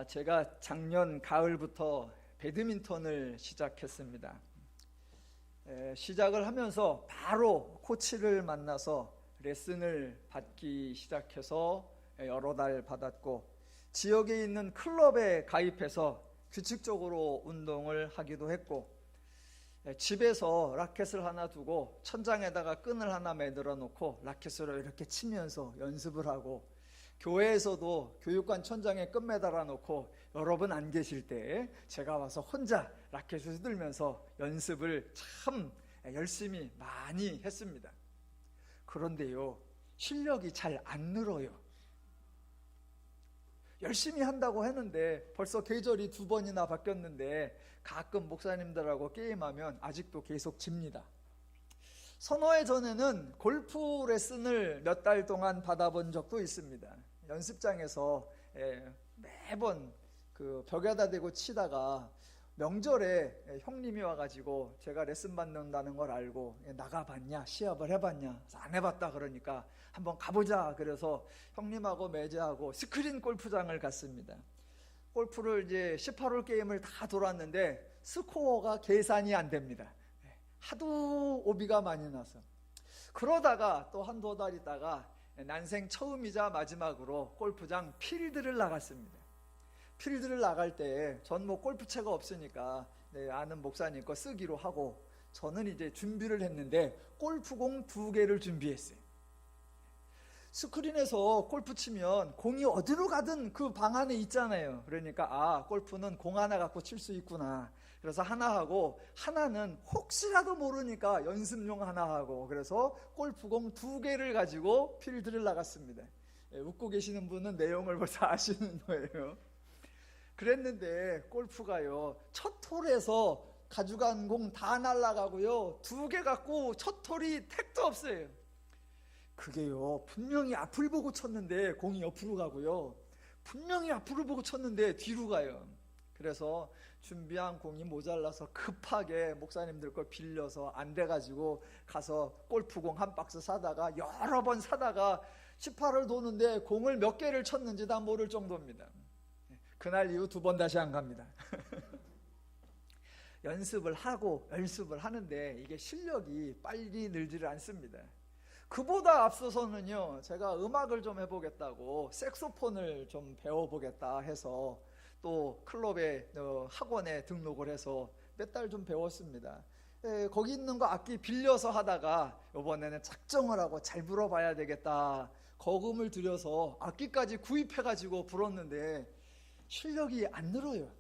제가 작년 가을부터 배드민턴을 시작했습니다. 시작을 하면서 바로 코치를 만나서 레슨을 받기 시작해서 여러 달 받았고, 지역에 있는 클럽에 가입해서 규칙적으로 운동을 하기도 했고, 집에서 라켓을 하나 두고 천장에다가 끈을 하나 매달아 놓고 라켓으로 이렇게 치면서 연습을 하고, 교회에서도 교육관 천장에 끈 매달아 놓고 여러분 안 계실 때 제가 와서 혼자 라켓을 휘둘면서 연습을 참 열심히 많이 했습니다. 그런데요, 실력이 잘 안 늘어요. 열심히 한다고 했는데 벌써 계절이 2번이나 바뀌었는데 가끔 목사님들하고 게임하면 아직도 계속 집니다. 서너 해 전에는 골프 레슨을 몇 달 동안 받아본 적도 있습니다. 연습장에서 매번 그 벽에다 대고 치다가 명절에 형님이 와가지고 제가 레슨 받는다는 걸 알고 나가봤냐, 시합을 해봤냐, 안 해봤다 그러니까 한번 가보자. 그래서 형님하고 매제하고 스크린 골프장을 갔습니다. 골프를 이제 18홀 게임을 다 돌았는데 스코어가 계산이 안 됩니다. 하도 오비가 많이 나서. 그러다가 또 한두 달 있다가 난생 처음이자 마지막으로 골프장 필드를 나갔습니다. 필드를 나갈 때 전 뭐 골프채가 없으니까 아는 목사님 거 쓰기로 하고, 저는 이제 준비를 했는데 골프공 2개를 준비했어요. 스크린에서 골프 치면 공이 어디로 가든 그 방 안에 있잖아요. 그러니까 골프는 공 하나 갖고 칠 수 있구나. 그래서 하나 하고, 하나는 혹시라도 모르니까 연습용 하나 하고, 그래서 골프공 2개를 가지고 필드를 나갔습니다. 웃고 계시는 분은 내용을 벌써 아시는 거예요. 그랬는데 골프가요, 첫 홀에서 가져간 공 다 날아가고요, 2개 갖고 첫 홀이 택도 없어요. 그게요, 분명히 앞을 보고 쳤는데 공이 옆으로 가고요, 분명히 앞으로 보고 쳤는데 뒤로 가요. 그래서 준비한 공이 모자라서 급하게 목사님들 걸 빌려서 안 돼가지고 가서 골프공 한 박스 사다가 여러 번 사다가 18을 도는데 공을 몇 개를 쳤는지 다 모를 정도입니다. 그날 이후 2번 다시 안 갑니다. 연습을 하고 연습을 하는데 이게 실력이 빨리 늘지를 않습니다. 그보다 앞서서는요, 제가 음악을 좀 해보겠다고 색소폰을 좀 배워보겠다 해서 또 클럽에 학원에 등록을 해서 몇 달 좀 배웠습니다. 거기 있는 거 악기 빌려서 하다가 이번에는 작정을 하고 잘 불어봐야 되겠다, 거금을 들여서 악기까지 구입해가지고 불었는데 실력이 안 늘어요.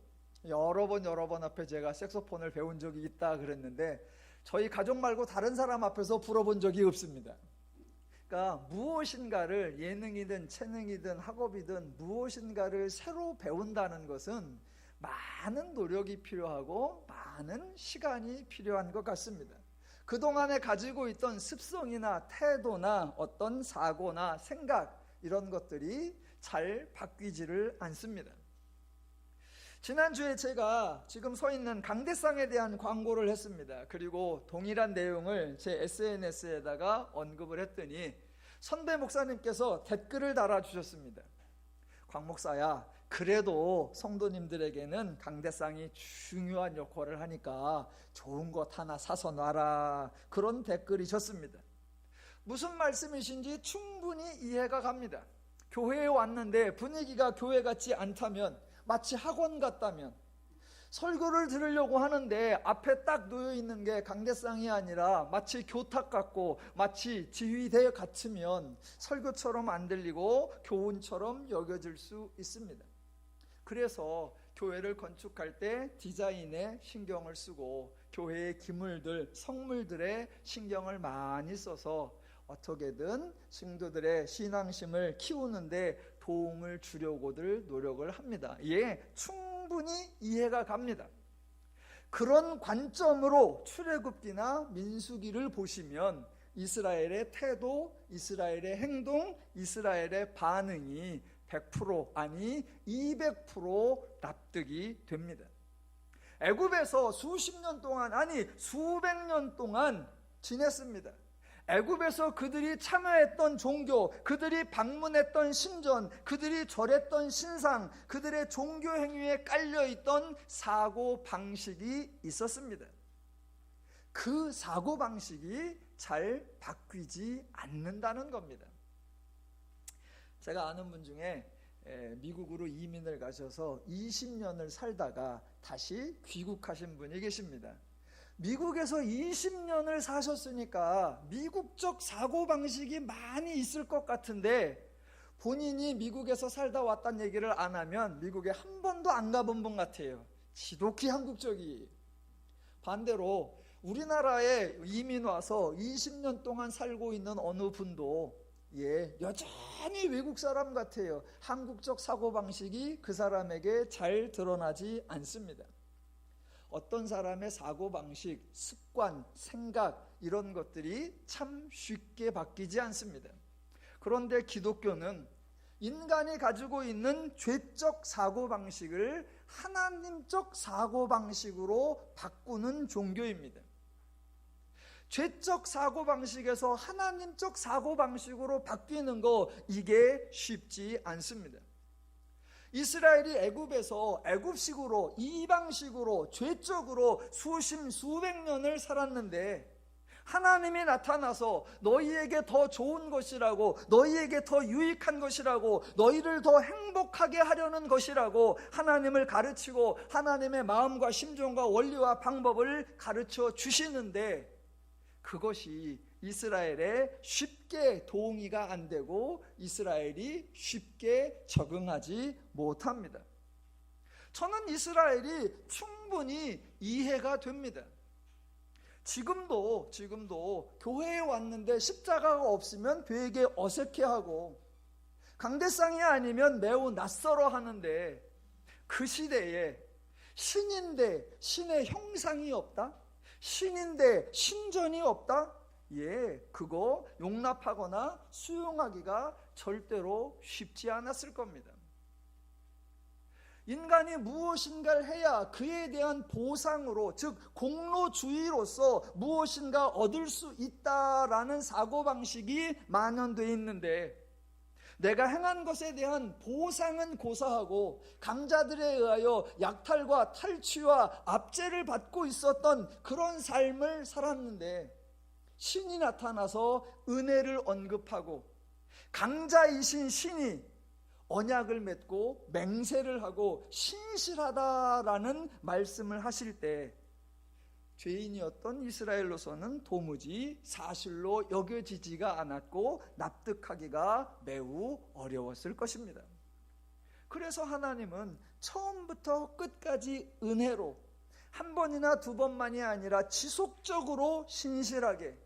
여러 번 앞에 제가 색소폰을 배운 적이 있다 그랬는데 저희 가족 말고 다른 사람 앞에서 불어본 적이 없습니다. 그러니까 무엇인가를, 예능이든 체능이든 학업이든 무엇인가를 새로 배운다는 것은 많은 노력이 필요하고 많은 시간이 필요한 것 같습니다. 그동안에 가지고 있던 습성이나 태도나 어떤 사고나 생각, 이런 것들이 잘 바뀌지를 않습니다. 지난주에 제가 지금 서 있는 강대상에 대한 광고를 했습니다. 그리고 동일한 내용을 제 SNS에다가 언급을 했더니 선배 목사님께서 댓글을 달아주셨습니다. 광 목사야, 그래도 성도님들에게는 강대상이 중요한 역할을 하니까 좋은 것 하나 사서 놔라, 그런 댓글이셨습니다. 무슨 말씀이신지 충분히 이해가 갑니다. 교회에 왔는데 분위기가 교회 같지 않다면, 마치 학원 같다면, 설교를 들으려고 하는데 앞에 딱 놓여 있는 게 강대상이 아니라 마치 교탁 같고 마치 지휘대 같으면 설교처럼 안 들리고 교훈처럼 여겨질 수 있습니다. 그래서 교회를 건축할 때 디자인에 신경을 쓰고 교회의 기물들, 성물들에 신경을 많이 써서 어떻게든 성도들의 신앙심을 키우는데 도움을 주려고들 노력을 합니다. 충분히 이해가 갑니다. 그런 관점으로 출애굽기나 민수기를 보시면 이스라엘의 태도, 이스라엘의 행동, 이스라엘의 반응이 100% 아니 200% 납득이 됩니다. 애굽에서 수십 년 동안, 아니 수백 년 동안 지냈습니다. 애굽에서 그들이 참여했던 종교, 그들이 방문했던 신전, 그들이 절했던 신상, 그들의 종교 행위에 깔려있던 사고방식이 있었습니다. 그 사고방식이 잘 바뀌지 않는다는 겁니다. 제가 아는 분 중에 미국으로 이민을 가셔서 20년을 살다가 다시 귀국하신 분이 계십니다. 미국에서 20년을 사셨으니까 미국적 사고방식이 많이 있을 것 같은데 본인이 미국에서 살다 왔다는 얘기를 안 하면 미국에 한 번도 안 가본 분 같아요. 지독히 한국적이에요. 반대로 우리나라에 이민 와서 20년 동안 살고 있는 어느 분도 여전히 외국 사람 같아요. 한국적 사고방식이 그 사람에게 잘 드러나지 않습니다. 어떤 사람의 사고방식, 습관, 생각 이런 것들이 참 쉽게 바뀌지 않습니다. 그런데 기독교는 인간이 가지고 있는 죄적 사고방식을 하나님적 사고방식으로 바꾸는 종교입니다. 죄적 사고방식에서 하나님적 사고방식으로 바뀌는 거 이게 쉽지 않습니다. 이스라엘이 애굽에서 애굽식으로 이방식으로 죄적으로 수백 년을 살았는데 하나님이 나타나서 너희에게 더 좋은 것이라고, 너희에게 더 유익한 것이라고, 너희를 더 행복하게 하려는 것이라고 하나님을 가르치고 하나님의 마음과 심정과 원리와 방법을 가르쳐 주시는데 그것이 이스라엘에 쉽게 동의가 안 되고 이스라엘이 쉽게 적응하지 못합니다. 저는 이스라엘이 충분히 이해가 됩니다. 지금도 교회에 왔는데 십자가가 없으면 되게 어색해하고 강대상이 아니면 매우 낯설어 하는데 그 시대에 신인데 신의 형상이 없다? 신인데 신전이 없다? 그거 용납하거나 수용하기가 절대로 쉽지 않았을 겁니다. 인간이 무엇인가를 해야 그에 대한 보상으로, 즉 공로주의로서 무엇인가 얻을 수 있다라는 사고방식이 만연되어 있는데 내가 행한 것에 대한 보상은 고사하고 강자들에 의하여 약탈과 탈취와 압제를 받고 있었던 그런 삶을 살았는데 신이 나타나서 은혜를 언급하고 강자이신 신이 언약을 맺고 맹세를 하고 신실하다라는 말씀을 하실 때 죄인이었던 이스라엘로서는 도무지 사실로 여겨지지가 않았고 납득하기가 매우 어려웠을 것입니다. 그래서 하나님은 처음부터 끝까지 은혜로 한 번이나 두 번만이 아니라 지속적으로 신실하게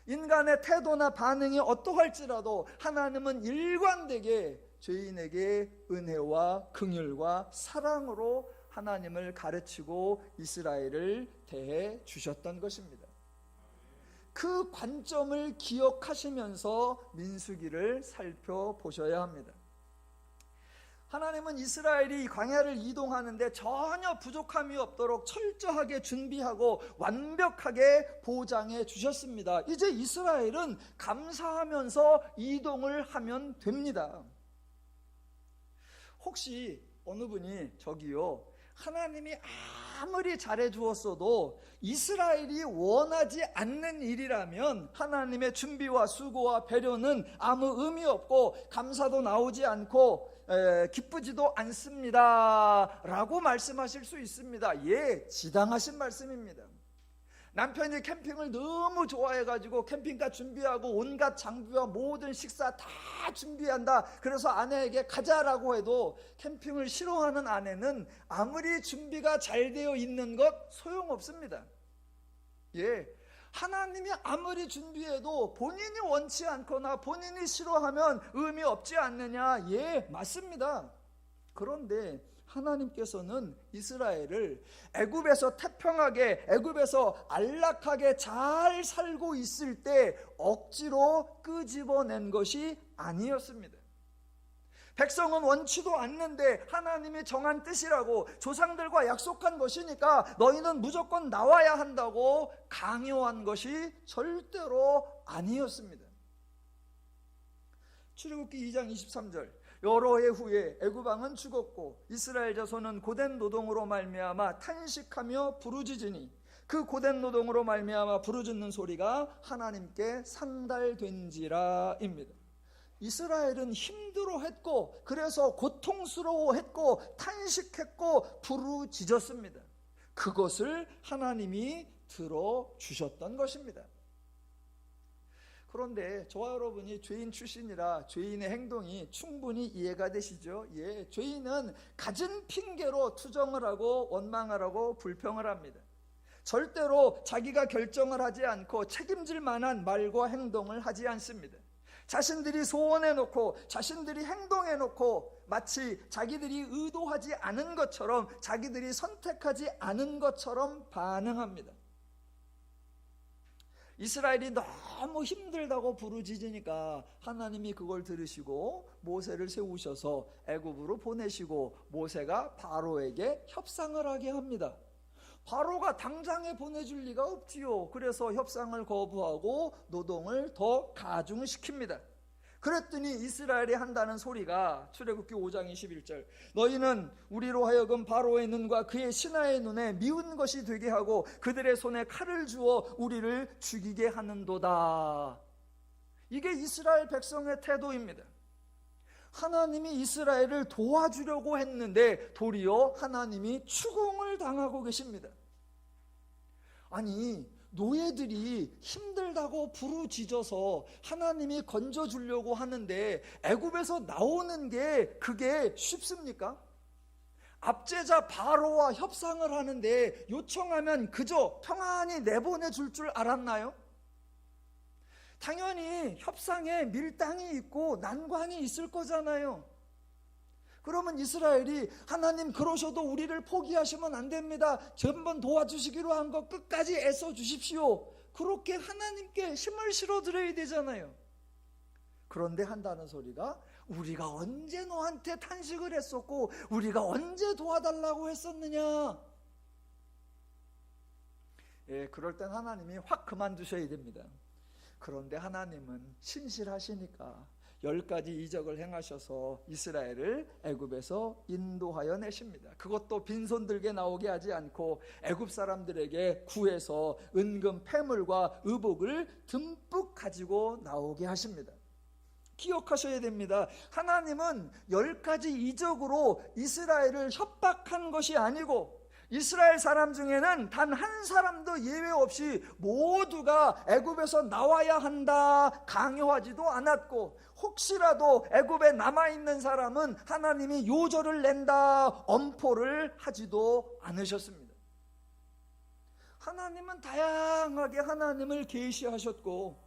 인간의 태도나 반응이 어떠할지라도 하나님은 일관되게 죄인에게 은혜와 긍휼과 사랑으로 하나님을 가르치고 이스라엘을 대해 주셨던 것입니다. 그 관점을 기억하시면서 민수기를 살펴보셔야 합니다. 하나님은 이스라엘이 광야를 이동하는데 전혀 부족함이 없도록 철저하게 준비하고 완벽하게 보장해 주셨습니다. 이제 이스라엘은 감사하면서 이동을 하면 됩니다. 혹시 어느 분이 저기요, 하나님이 아무리 잘해 주었어도 이스라엘이 원하지 않는 일이라면 하나님의 준비와 수고와 배려는 아무 의미 없고 감사도 나오지 않고 기쁘지도 않습니다 라고 말씀하실 수 있습니다. 지당하신 말씀입니다. 남편이 캠핑을 너무 좋아해가지고 캠핑카 준비하고 온갖 장비와 모든 식사 다 준비한다. 그래서 아내에게 가자라고 해도 캠핑을 싫어하는 아내는 아무리 준비가 잘 되어 있는 것 소용없습니다. 하나님이 아무리 준비해도 본인이 원치 않거나 본인이 싫어하면 의미 없지 않느냐? 맞습니다. 그런데 하나님께서는 이스라엘을 애굽에서 태평하게, 애굽에서 안락하게 잘 살고 있을 때 억지로 끄집어낸 것이 아니었습니다. 백성은 원치도 않는데 하나님이 정한 뜻이라고, 조상들과 약속한 것이니까 너희는 무조건 나와야 한다고 강요한 것이 절대로 아니었습니다. 출애굽기 2장 23절, 여러 해 후에 애굽 왕은 죽었고 이스라엘 자손은 고된 노동으로 말미암아 탄식하며 부르짖으니 그 고된 노동으로 말미암아 부르짖는 소리가 하나님께 상달된지라입니다. 이스라엘은 힘들어했고 그래서 고통스러워했고 탄식했고 부르짖었습니다. 그것을 하나님이 들어주셨던 것입니다. 그런데 저와 여러분이 죄인 출신이라 죄인의 행동이 충분히 이해가 되시죠? 예, 죄인은 갖은 핑계로 투정을 하고 원망을 하고 불평을 합니다. 절대로 자기가 결정을 하지 않고 책임질 만한 말과 행동을 하지 않습니다. 자신들이 소원해놓고 자신들이 행동해놓고 마치 자기들이 의도하지 않은 것처럼, 자기들이 선택하지 않은 것처럼 반응합니다. 이스라엘이 너무 힘들다고 부르짖으니까 하나님이 그걸 들으시고 모세를 세우셔서 애굽으로 보내시고 모세가 바로에게 협상을 하게 합니다. 바로가 당장에 보내줄 리가 없지요. 그래서 협상을 거부하고 노동을 더 가중시킵니다. 그랬더니 이스라엘이 한다는 소리가 출애굽기 5장 21절, 너희는 우리로 하여금 바로의 눈과 그의 신하의 눈에 미운 것이 되게 하고 그들의 손에 칼을 주어 우리를 죽이게 하는도다. 이게 이스라엘 백성의 태도입니다. 하나님이 이스라엘을 도와주려고 했는데 도리어 하나님이 추궁을 당하고 계십니다. 아니, 노예들이 힘들다고 부르짖어서 하나님이 건져주려고 하는데 애굽에서 나오는 게 그게 쉽습니까? 압제자 바로와 협상을 하는데 요청하면 그저 평안히 내보내줄 줄 알았나요? 당연히 협상에 밀당이 있고 난관이 있을 거잖아요. 그러면 이스라엘이 하나님 그러셔도 우리를 포기하시면 안 됩니다. 전번 도와주시기로 한 거 끝까지 애써 주십시오. 그렇게 하나님께 힘을 실어드려야 되잖아요. 그런데 한다는 소리가 우리가 언제 너한테 탄식을 했었고 우리가 언제 도와달라고 했었느냐. 예, 그럴 땐 하나님이 확 그만두셔야 됩니다. 그런데 하나님은 신실하시니까 10가지 이적을 행하셔서 이스라엘을 애굽에서 인도하여 내십니다. 그것도 빈손 들게 나오게 하지 않고 애굽 사람들에게 구해서 은금, 패물과 의복을 듬뿍 가지고 나오게 하십니다. 기억하셔야 됩니다. 하나님은 10가지 이적으로 이스라엘을 협박한 것이 아니고 이스라엘 사람 중에는 단 한 사람도 예외 없이 모두가 애굽에서 나와야 한다 강요하지도 않았고, 혹시라도 애굽에 남아있는 사람은 하나님이 요절을 낸다 엄포를 하지도 않으셨습니다. 하나님은 다양하게 하나님을 계시하셨고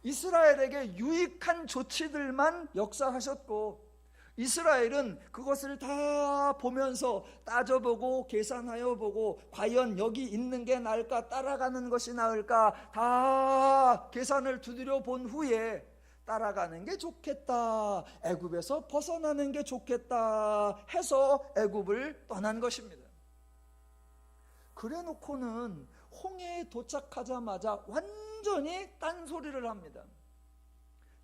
이스라엘에게 유익한 조치들만 역사하셨고, 이스라엘은 그것을 다 보면서 따져보고 계산하여 보고 과연 여기 있는 게 나을까 따라가는 것이 나을까 다 계산을 두드려 본 후에 따라가는 게 좋겠다, 애굽에서 벗어나는 게 좋겠다 해서 애굽을 떠난 것입니다. 그래 놓고는 홍해에 도착하자마자 완전히 딴소리를 합니다.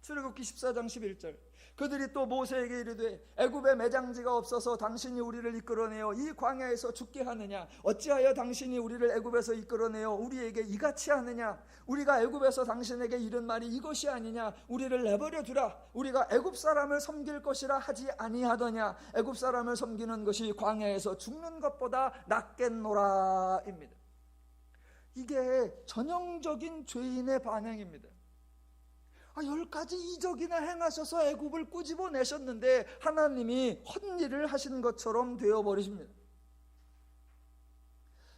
출애굽기 14장 11절, 그들이 또 모세에게 이르되 애굽에 매장지가 없어서 당신이 우리를 이끌어내어 이 광야에서 죽게 하느냐? 어찌하여 당신이 우리를 애굽에서 이끌어내어 우리에게 이같이 하느냐? 우리가 애굽에서 당신에게 이른 말이 이것이 아니냐? 우리를 내버려 두라. 우리가 애굽 사람을 섬길 것이라 하지 아니하더냐? 애굽 사람을 섬기는 것이 광야에서 죽는 것보다 낫겠노라 입니다. 이게 전형적인 죄인의 반응입니다. 10가지 이적이나 행하셔서 애굽을 꾸집어내셨는데 하나님이 헛일을 하신 것처럼 되어버리십니다.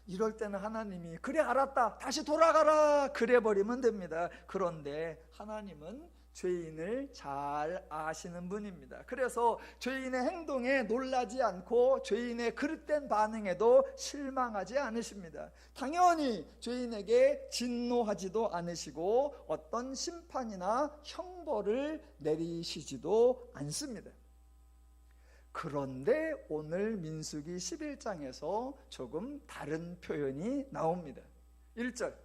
이럴 때는 하나님이 그래 알았다 다시 돌아가라 그래 버리면 됩니다. 그런데 하나님은 죄인을 잘 아시는 분입니다. 그래서 죄인의 행동에 놀라지 않고 죄인의 그릇된 반응에도 실망하지 않으십니다. 당연히 죄인에게 진노하지도 않으시고 어떤 심판이나 형벌을 내리시지도 않습니다. 그런데 오늘 민수기 11장에서 조금 다른 표현이 나옵니다. 1절,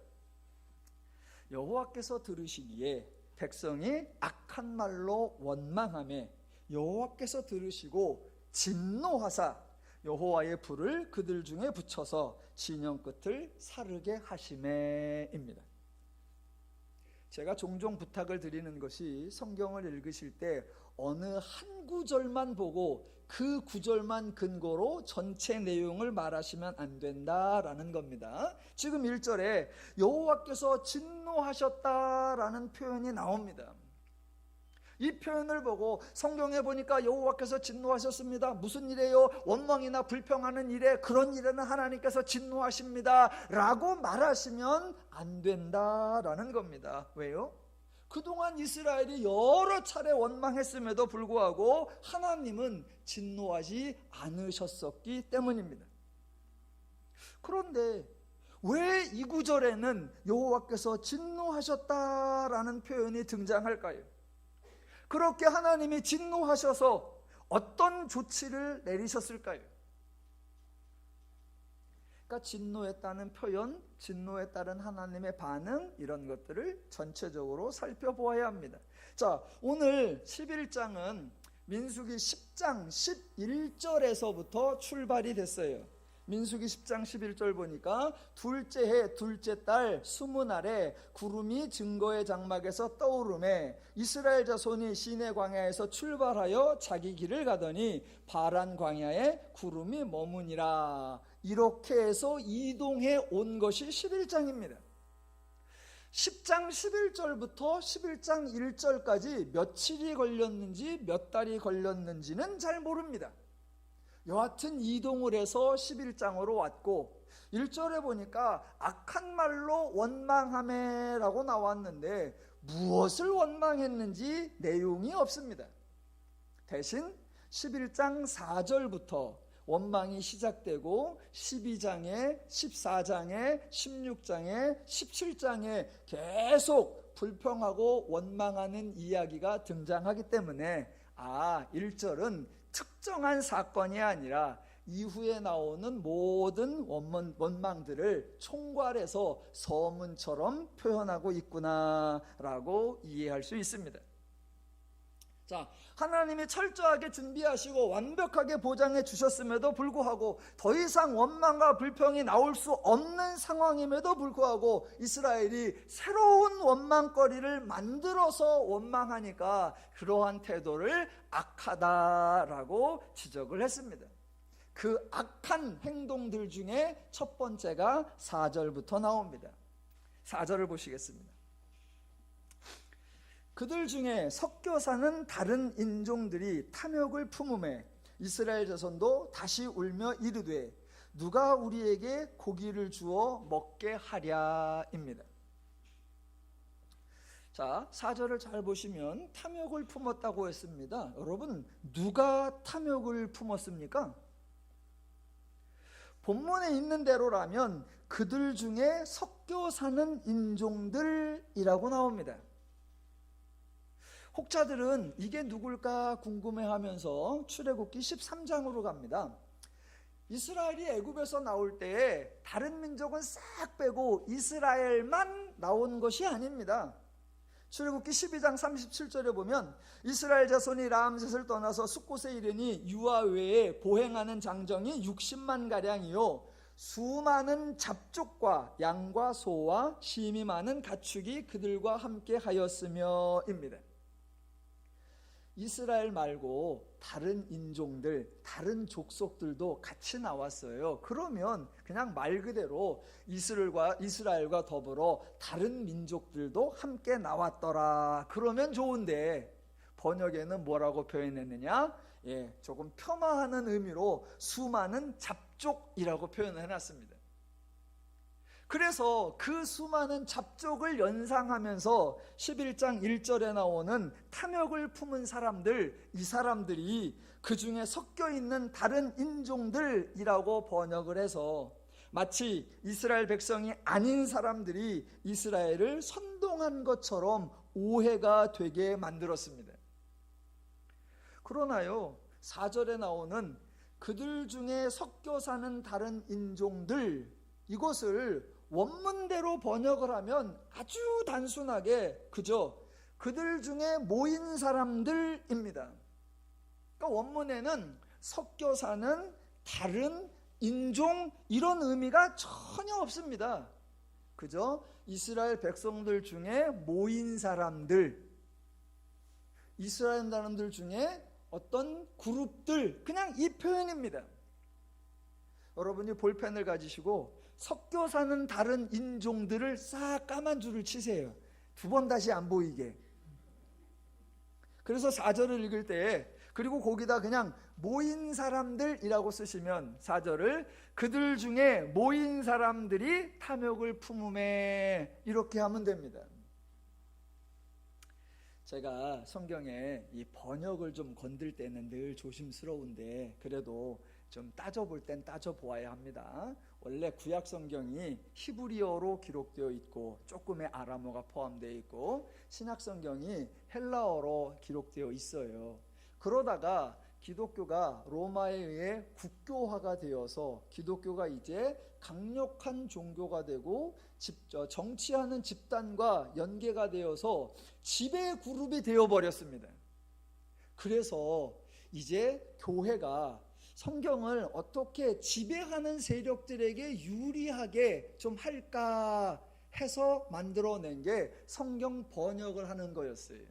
여호와께서 들으시기에 백성이 악한 말로 원망하며 여호와께서 들으시고 진노하사 여호와의 불을 그들 중에 붙여서 진영 끝을 사르게 하시매입니다. 제가 종종 부탁을 드리는 것이 성경을 읽으실 때 어느 한 구절만 보고 그 구절만 근거로 전체 내용을 말하시면 안 된다라는 겁니다. 지금 1절에 여호와께서 진노하셨다라는 표현이 나옵니다. 이 표현을 보고 성경에 보니까 여호와께서 진노하셨습니다. 무슨 일이에요? 원망이나 불평하는 일에, 그런 일에는 하나님께서 진노하십니다 라고 말하시면 안 된다라는 겁니다. 왜요? 그동안 이스라엘이 여러 차례 원망했음에도 불구하고 하나님은 진노하지 않으셨었기 때문입니다. 그런데 왜 이 구절에는 여호와께서 진노하셨다라는 표현이 등장할까요? 그렇게 하나님이 진노하셔서 어떤 조치를 내리셨을까요? 그러니까 진노했다는 표현, 진노에 따른 하나님의 반응, 이런 것들을 전체적으로 살펴보아야 합니다. 자, 오늘 11장은 민수기 10장 11절에서부터 출발이 됐어요. 민수기 10장 11절 보니까 둘째 해 둘째 달 20날에 구름이 증거의 장막에서 떠오르매 이스라엘 자손이 시내 광야에서 출발하여 자기 길을 가더니 바란 광야에 구름이 머무니라. 이렇게 해서 이동해 온 것이 11장입니다. 10장 11절부터 11장 1절까지 며칠이 걸렸는지 몇 달이 걸렸는지는 잘 모릅니다. 여하튼 이동을 해서 11장으로 왔고 1절에 보니까 악한 말로 원망하매 라고 나왔는데 무엇을 원망했는지 내용이 없습니다. 대신 11장 4절부터 원망이 시작되고 12장에 14장에 16장에 17장에 계속 불평하고 원망하는 이야기가 등장하기 때문에 1절은 특정한 사건이 아니라 이후에 나오는 모든 원망들을 총괄해서 서문처럼 표현하고 있구나라고 이해할 수 있습니다. 자, 하나님이 철저하게 준비하시고 완벽하게 보장해 주셨음에도 불구하고 더 이상 원망과 불평이 나올 수 없는 상황임에도 불구하고 이스라엘이 새로운 원망거리를 만들어서 원망하니까 그러한 태도를 악하다라고 지적을 했습니다. 그 악한 행동들 중에 첫 번째가 4절부터 나옵니다. 4절을 보시겠습니다. 그들 중에 섞여 사는 다른 인종들이 탐욕을 품음에 이스라엘 자손도 다시 울며 이르되 누가 우리에게 고기를 주어 먹게 하랴입니다. 자, 4절을 잘 보시면 탐욕을 품었다고 했습니다. 여러분, 누가 탐욕을 품었습니까? 본문에 있는 대로라면 그들 중에 섞여 사는 인종들이라고 나옵니다. 혹자들은 이게 누굴까 궁금해하면서 출애굽기 13장으로 갑니다. 이스라엘이 애굽에서 나올 때에 다른 민족은 싹 빼고 이스라엘만 나온 것이 아닙니다. 출애굽기 12장 37절에 보면 이스라엘 자손이 라암셋을 떠나서 숫곳에 이르니 유아 외에 보행하는 장정이 60만 가량이요 수많은 잡족과 양과 소와 심이 많은 가축이 그들과 함께 하였으며입니다. 이스라엘 말고 다른 인종들, 다른 족속들도 같이 나왔어요. 그러면 그냥 말 그대로 이스라엘과 더불어 다른 민족들도 함께 나왔더라. 그러면 좋은데 번역에는 뭐라고 표현했느냐? 조금 폄하하는 의미로 수많은 잡족이라고 표현을 해놨습니다. 그래서 그 수많은 잡족을 연상하면서 11장 1절에 나오는 탐욕을 품은 사람들, 이 사람들이 그 중에 섞여 있는 다른 인종들이라고 번역을 해서 마치 이스라엘 백성이 아닌 사람들이 이스라엘을 선동한 것처럼 오해가 되게 만들었습니다. 그러나요, 4절에 나오는 그들 중에 섞여 사는 다른 인종들, 이것을 원문대로 번역을 하면 아주 단순하게 그저 그들 중에 모인 사람들입니다. 그러니까 원문에는 섞여 사는 다른 인종 이런 의미가 전혀 없습니다. 그저 이스라엘 백성들 중에 모인 사람들, 이스라엘 사람들 중에 어떤 그룹들, 그냥 이 표현입니다. 여러분이 볼펜을 가지시고 섞여 사는 다른 인종들을 싹 까만 줄을 치세요. 2번 다시 안 보이게. 그래서 4절을 읽을 때, 그리고 거기다 그냥 모인 사람들이라고 쓰시면 4절을 그들 중에 모인 사람들이 탐욕을 품음에, 이렇게 하면 됩니다. 제가 성경에 이 번역을 좀 건들 때는 늘 조심스러운데 그래도 좀 따져볼 땐 따져보아야 합니다. 원래 구약 성경이 히브리어로 기록되어 있고 조금의 아람어가 포함되어 있고 신약 성경이 헬라어로 기록되어 있어요. 그러다가 기독교가 로마에 의해 국교화가 되어서 기독교가 이제 강력한 종교가 되고 정치하는 집단과 연계가 되어서 지배 그룹이 되어버렸습니다. 그래서 이제 교회가 성경을 어떻게 지배하는 세력들에게 유리하게 좀 할까 해서 만들어낸 게 성경 번역을 하는 거였어요.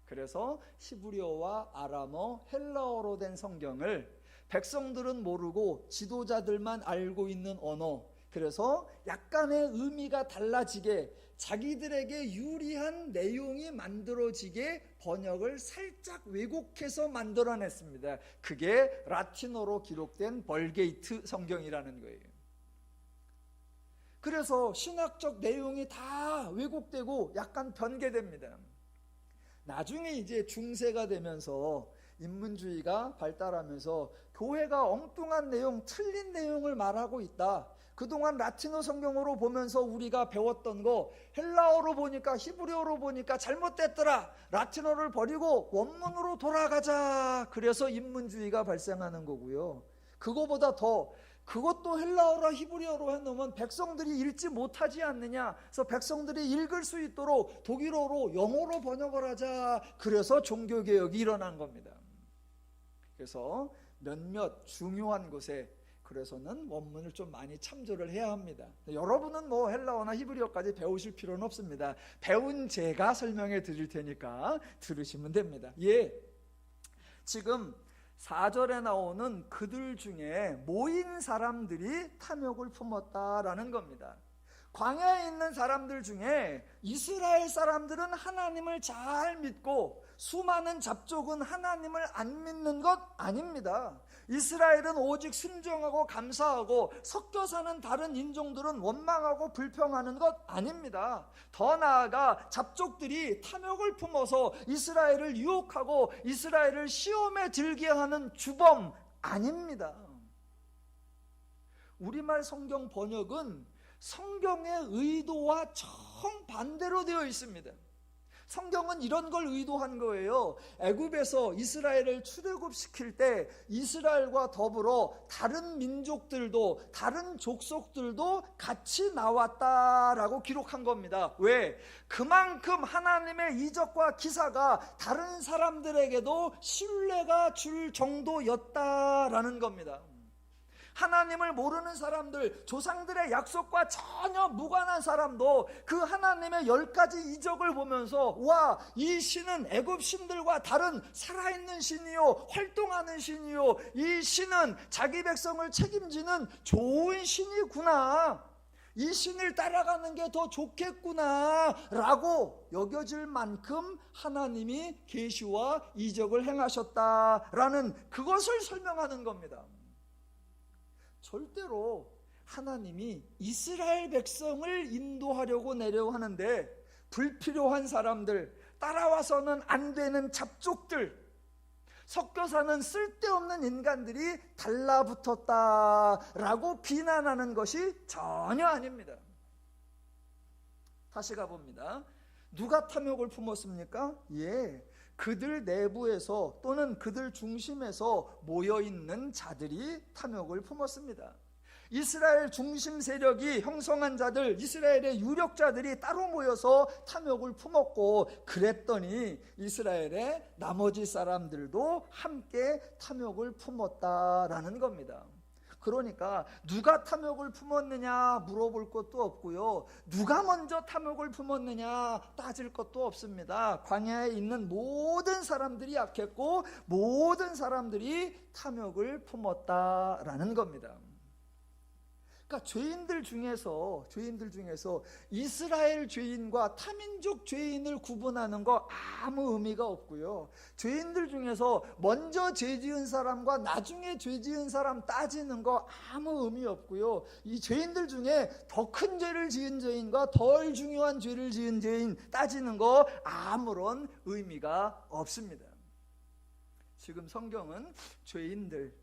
그래서 히브리어와 아람어, 헬라어로 된 성경을 백성들은 모르고 지도자들만 알고 있는 언어, 그래서 약간의 의미가 달라지게 자기들에게 유리한 내용이 만들어지게 번역을 살짝 왜곡해서 만들어냈습니다. 그게 라틴어로 기록된 벌게이트 성경이라는 거예요. 그래서 신학적 내용이 다 왜곡되고 약간 변개됩니다. 나중에 이제 중세가 되면서 인문주의가 발달하면서 교회가 엉뚱한 내용, 틀린 내용을 말하고 있다. 그동안 라틴어 성경으로 보면서 우리가 배웠던 거 헬라어로 보니까, 히브리어로 보니까 잘못됐더라. 라틴어를 버리고 원문으로 돌아가자. 그래서 인문주의가 발생하는 거고요. 그거보다 더, 그것도 헬라어로 히브리어로 해놓으면 백성들이 읽지 못하지 않느냐. 그래서 백성들이 읽을 수 있도록 독일어로, 영어로 번역을 하자. 그래서 종교개혁이 일어난 겁니다. 그래서 몇몇 중요한 곳에 그래서는 원문을 좀 많이 참조를 해야 합니다. 여러분은 뭐 헬라어나 히브리어까지 배우실 필요는 없습니다. 배운 제가 설명해 드릴 테니까 들으시면 됩니다. 예, 지금 4절에 나오는 그들 중에 모인 사람들이 탐욕을 품었다라는 겁니다. 광야에 있는 사람들 중에 이스라엘 사람들은 하나님을 잘 믿고 수많은 잡족은 하나님을 안 믿는 것 아닙니다. 이스라엘은 오직 순종하고 감사하고 섞여 사는 다른 인종들은 원망하고 불평하는 것 아닙니다. 더 나아가 잡족들이 탐욕을 품어서 이스라엘을 유혹하고 이스라엘을 시험에 들게 하는 주범 아닙니다. 우리말 성경 번역은 성경의 의도와 정반대로 되어 있습니다. 성경은 이런 걸 의도한 거예요. 애굽에서 이스라엘을 출애굽시킬 때 이스라엘과 더불어 다른 민족들도, 다른 족속들도 같이 나왔다라고 기록한 겁니다. 왜? 그만큼 하나님의 이적과 기사가 다른 사람들에게도 신뢰가 줄 정도였다라는 겁니다. 하나님을 모르는 사람들, 조상들의 약속과 전혀 무관한 사람도 그 하나님의 10가지 이적을 보면서 와, 이 신은 애굽 신들과 다른 살아있는 신이요, 활동하는 신이요, 이 신은 자기 백성을 책임지는 좋은 신이구나, 이 신을 따라가는 게 더 좋겠구나 라고 여겨질 만큼 하나님이 계시와 이적을 행하셨다라는 그것을 설명하는 겁니다. 절대로 하나님이 이스라엘 백성을 인도하려고 내려하는데 불필요한 사람들, 따라와서는 안 되는 잡족들, 섞여 사는 쓸데없는 인간들이 달라붙었다라고 비난하는 것이 전혀 아닙니다. 다시 가봅니다. 누가 탐욕을 품었습니까? 예, 그들 내부에서 또는 그들 중심에서 모여있는 자들이 탐욕을 품었습니다. 이스라엘 중심 세력이 형성한 자들, 이스라엘의 유력자들이 따로 모여서 탐욕을 품었고, 그랬더니 이스라엘의 나머지 사람들도 함께 탐욕을 품었다라는 겁니다. 그러니까 누가 탐욕을 품었느냐 물어볼 것도 없고요, 누가 먼저 탐욕을 품었느냐 따질 것도 없습니다. 광야에 있는 모든 사람들이 악했고 모든 사람들이 탐욕을 품었다라는 겁니다. 그러니까 죄인들 중에서 이스라엘 죄인과 타민족 죄인을 구분하는 거 아무 의미가 없고요, 죄인들 중에서 먼저 죄 지은 사람과 나중에 죄 지은 사람 따지는 거 아무 의미 없고요, 이 죄인들 중에 더 큰 죄를 지은 죄인과 덜 중요한 죄를 지은 죄인 따지는 거 아무런 의미가 없습니다. 지금 성경은 죄인들,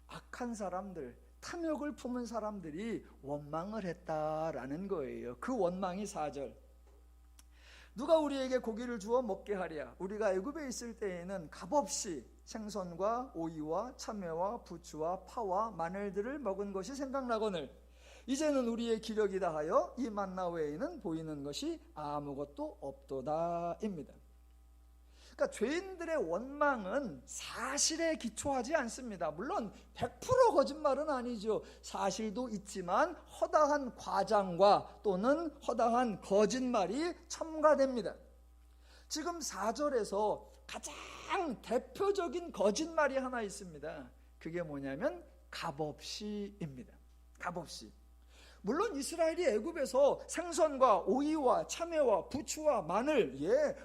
악한 사람들, 탐욕을 품은 사람들이 원망을 했다라는 거예요. 그 원망이 4절. 누가 우리에게 고기를 주어 먹게 하랴. 우리가 애굽에 있을 때에는 값없이 생선과 오이와 참외와 부추와 파와 마늘들을 먹은 것이 생각나거늘 이제는 우리의 기력이 다하여 이 만나 외에는 보이는 것이 아무것도 없도다입니다. 그러니까 죄인들의 원망은 사실에 기초하지 않습니다. 물론 100% 거짓말은 아니죠. 사실도 있지만 허다한 과장과 또는 허다한 거짓말이 첨가됩니다. 지금 4절에서 가장 대표적인 거짓말이 하나 있습니다. 그게 뭐냐면 값없이입니다. 값없이. 물론 이스라엘이 애굽에서 생선과 오이와 참외와 부추와 마늘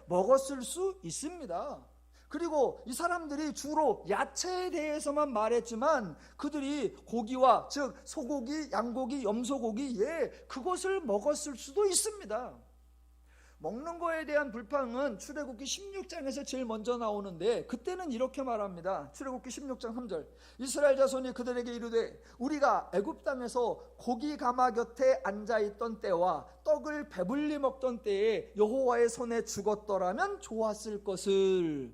먹었을 수 있습니다. 그리고 이 사람들이 주로 야채에 대해서만 말했지만 그들이 고기와 즉 소고기, 양고기, 염소고기 그것을 먹었을 수도 있습니다. 먹는 거에 대한 불평은 출애굽기 16장에서 제일 먼저 나오는데 그때는 이렇게 말합니다. 출애굽기 16장 3절. 이스라엘 자손이 그들에게 이르되 우리가 애굽 땅에서 고기 가마 곁에 앉아있던 때와 떡을 배불리 먹던 때에 여호와의 손에 죽었더라면 좋았을 것을.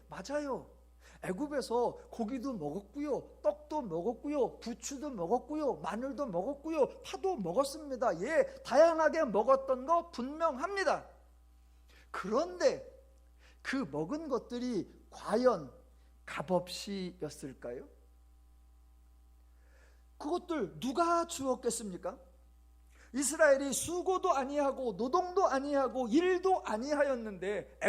맞아요. 애굽에서 고기도 먹었고요, 떡도 먹었고요, 부추도 먹었고요, 마늘도 먹었고요, 파도 먹었습니다. 다양하게 먹었던 거 분명합니다. 그런데 그 먹은 것들이 과연 값없이였을까요? 그것들 누가 주었겠습니까? 이스라엘이 수고도 아니하고 노동도 아니하고 일도 아니하였는데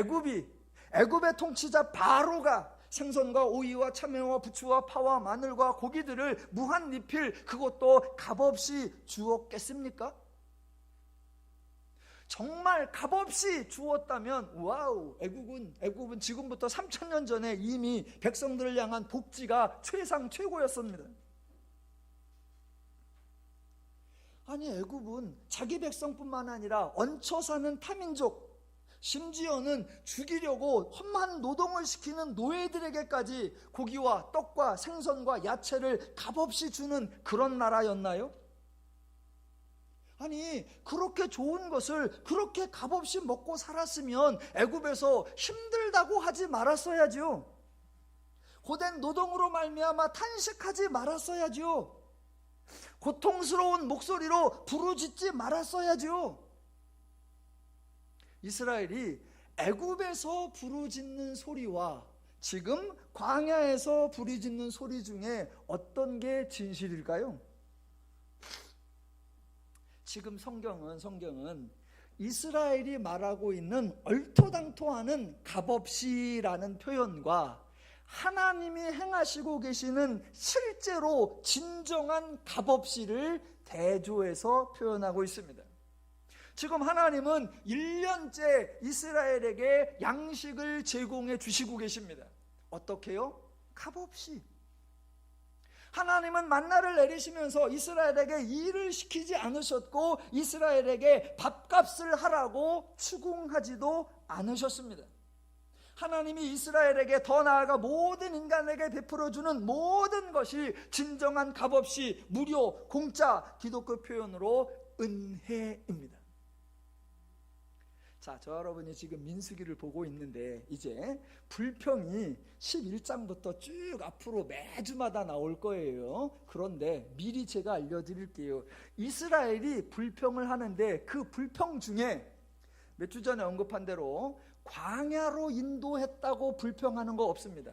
애굽의 통치자 바로가 생선과 오이와 참외와 부추와 파와 마늘과 고기들을 무한리필, 그것도 값없이 주었겠습니까? 정말 값없이 주었다면 와우, 애굽은 지금부터 3000년 전에 이미 백성들을 향한 복지가 최고였습니다. 아니, 애굽은 자기 백성뿐만 아니라 얹혀 사는 타민족, 심지어는 죽이려고 험한 노동을 시키는 노예들에게까지 고기와 떡과 생선과 야채를 값없이 주는 그런 나라였나요? 아니, 그렇게 좋은 것을 그렇게 값없이 먹고 살았으면 애굽에서 힘들다고 하지 말았어야죠. 고된 노동으로 말미암아 탄식하지 말았어야죠. 고통스러운 목소리로 부르짖지 말았어야죠. 이스라엘이 애굽에서 부르짖는 소리와 지금 광야에서 부르짖는 소리 중에 어떤 게 진실일까요? 지금 성경은 이스라엘이 말하고 있는 얼토당토하는 값없이라는 표현과 하나님이 행하시고 계시는 실제로 진정한 값없이를 대조해서 표현하고 있습니다. 지금 하나님은 1년째 이스라엘에게 양식을 제공해 주시고 계십니다. 어떻게요? 값없이. 하나님은 만나를 내리시면서 이스라엘에게 일을 시키지 않으셨고 이스라엘에게 밥값을 하라고 추궁하지도 않으셨습니다. 하나님이 이스라엘에게 더 나아가 모든 인간에게 베풀어주는 모든 것이 진정한 값없이 무료, 공짜, 기독교 표현으로 은혜입니다. 자, 저 여러분이 지금 민수기를 보고 있는데 이제 불평이 11장부터 쭉 앞으로 매주마다 나올 거예요. 그런데 미리 제가 알려드릴게요. 이스라엘이 불평을 하는데 그 불평 중에 몇 주 전에 언급한 대로 광야로 인도했다고 불평하는 거 없습니다.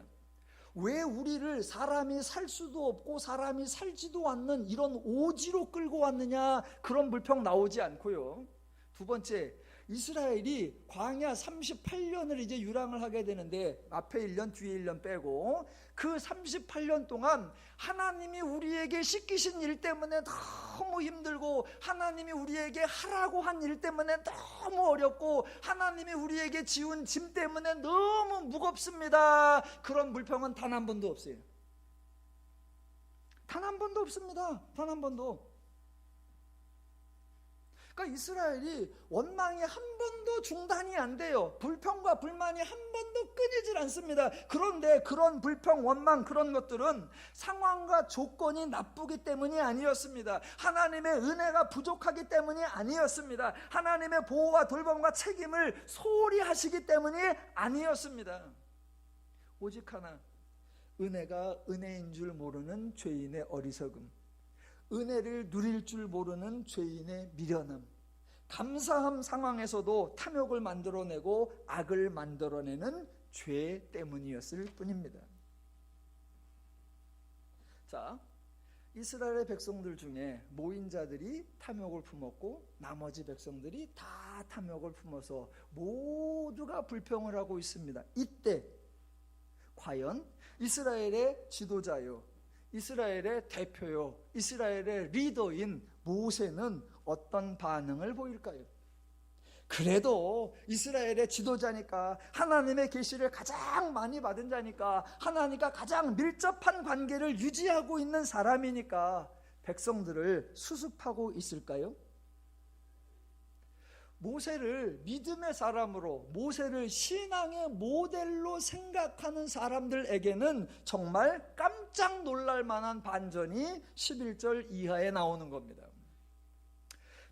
왜 우리를 사람이 살 수도 없고 사람이 살지도 않는 이런 오지로 끌고 왔느냐, 그런 불평 나오지 않고요. 두 번째, 이스라엘이 광야 38년을 이제 유랑을 하게 되는데 앞에 1년 뒤에 1년 빼고 그 38년 동안 하나님이 우리에게 시키신 일 때문에 너무 힘들고, 하나님이 우리에게 하라고 한 일 때문에 너무 어렵고, 하나님이 우리에게 지운 짐 때문에 너무 무겁습니다. 그런 불평은 단 한 번도 없어요. 단 한 번도 없습니다. 단 한 번도. 그러니까 이스라엘이 원망이 한 번도 중단이 안 돼요. 불평과 불만이 한 번도 끊이질 않습니다. 그런데 그런 불평, 원망, 그런 것들은 상황과 조건이 나쁘기 때문이 아니었습니다. 하나님의 은혜가 부족하기 때문이 아니었습니다. 하나님의 보호와 돌봄과 책임을 소홀히 하시기 때문이 아니었습니다. 오직 하나, 은혜가 은혜인 줄 모르는 죄인의 어리석음, 은혜를 누릴 줄 모르는 죄인의 미련함, 감사함 상황에서도 탐욕을 만들어내고 악을 만들어내는 죄 때문이었을 뿐입니다. 자, 이스라엘의 백성들 중에 모인 자들이 탐욕을 품었고 나머지 백성들이 다 탐욕을 품어서 모두가 불평을 하고 있습니다. 이때 과연 이스라엘의 지도자요, 이스라엘의 대표요, 이스라엘의 리더인 모세는 어떤 반응을 보일까요? 그래도 이스라엘의 지도자니까, 하나님의 계시를 가장 많이 받은 자니까, 하나님과 가장 밀접한 관계를 유지하고 있는 사람이니까 백성들을 수습하고 있을까요? 모세를 믿음의 사람으로, 모세를 신앙의 모델로 생각하는 사람들에게는 정말 깜짝 놀랄 만한 반전이 11절 이하에 나오는 겁니다.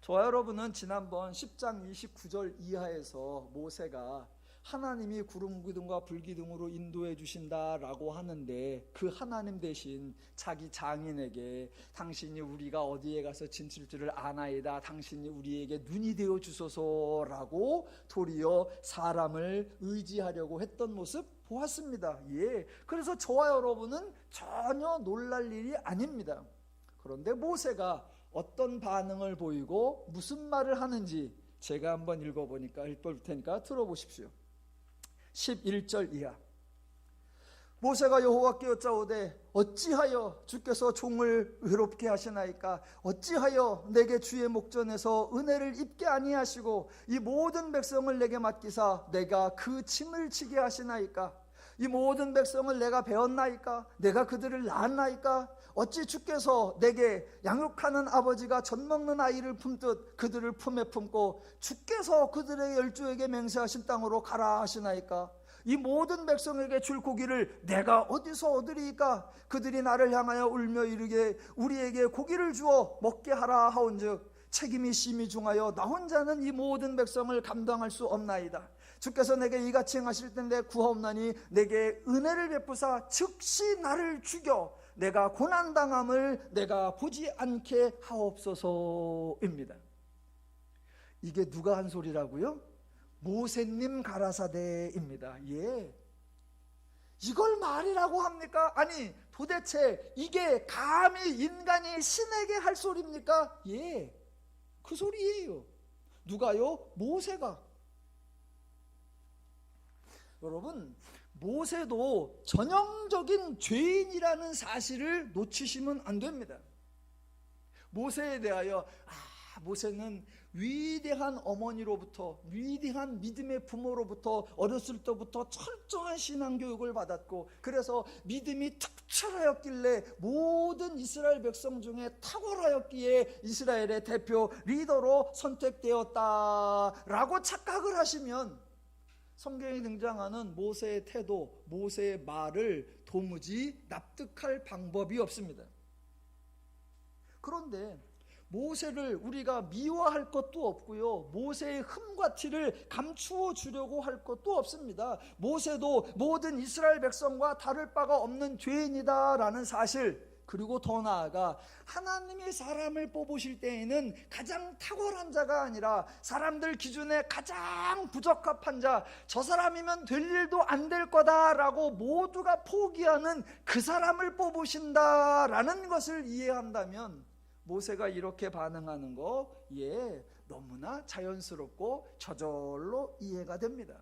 저와 여러분은 지난번 10장 29절 이하에서 모세가 하나님이 구름 기둥과 불 기둥으로 인도해 주신다라고 하는데, 그 하나님 대신 자기 장인에게 당신이 우리가 어디에 가서 진칠 줄을 아나이다, 당신이 우리에게 눈이 되어 주소서라고 도리어 사람을 의지하려고 했던 모습 보았습니다. 예, 그래서 저와 여러분은 전혀 놀랄 일이 아닙니다. 그런데 모세가 어떤 반응을 보이고 무슨 말을 하는지 제가 한번 읽어보니까 읽을 테니까 들어보십시오. 11절 이하. 모세가 여호와께 여짜오되 어찌하여 주께서 종을 외롭게 하시나이까? 어찌하여 내게 주의 목전에서 은혜를 입게 아니하시고 이 모든 백성을 내게 맡기사 내가 그 짐을 지게 하시나이까? 이 모든 백성을 내가 배웠나이까? 내가 그들을 낳았나이까? 어찌 주께서 내게 양육하는 아버지가 젖 먹는 아이를 품듯 그들을 품에 품고 주께서 그들의 열조에게 맹세하신 땅으로 가라 하시나이까? 이 모든 백성에게 줄 고기를 내가 어디서 얻으리이까? 그들이 나를 향하여 울며 이르게 우리에게 고기를 주어 먹게 하라 하온즉 책임이 심히 중하여 나 혼자는 이 모든 백성을 감당할 수 없나이다. 주께서 내게 이같이 행하실 텐데 구하옵나니 내게 은혜를 베푸사 즉시 나를 죽여 내가 고난당함을 내가 보지 않게 하옵소서입니다. 이게 누가 한 소리라고요? 모세님 가라사대입니다. 예, 이걸 말이라고 합니까? 아니 도대체 이게 감히 인간이 신에게 할 소리입니까? 예, 그 소리예요. 누가요? 모세가. 여러분, 모세도 전형적인 죄인이라는 사실을 놓치시면 안 됩니다. 모세에 대하여 모세는 위대한 어머니로부터, 위대한 믿음의 부모로부터 어렸을 때부터 철저한 신앙교육을 받았고, 그래서 믿음이 특출하였길래 모든 이스라엘 백성 중에 탁월하였기에 이스라엘의 대표 리더로 선택되었다라고 착각을 하시면 성경에 등장하는 모세의 태도, 모세의 말을 도무지 납득할 방법이 없습니다. 그런데 모세를 우리가 미워할 것도 없고요, 모세의 흠과 티를 감추어 주려고 할 것도 없습니다. 모세도 모든 이스라엘 백성과 다를 바가 없는 죄인이다라는 사실, 그리고 더 나아가 하나님이 사람을 뽑으실 때에는 가장 탁월한 자가 아니라 사람들 기준에 가장 부적합한 자, 저 사람이면 될 일도 안 될 거다라고 모두가 포기하는 그 사람을 뽑으신다라는 것을 이해한다면 모세가 이렇게 반응하는 거, 너무나 자연스럽고 저절로 이해가 됩니다.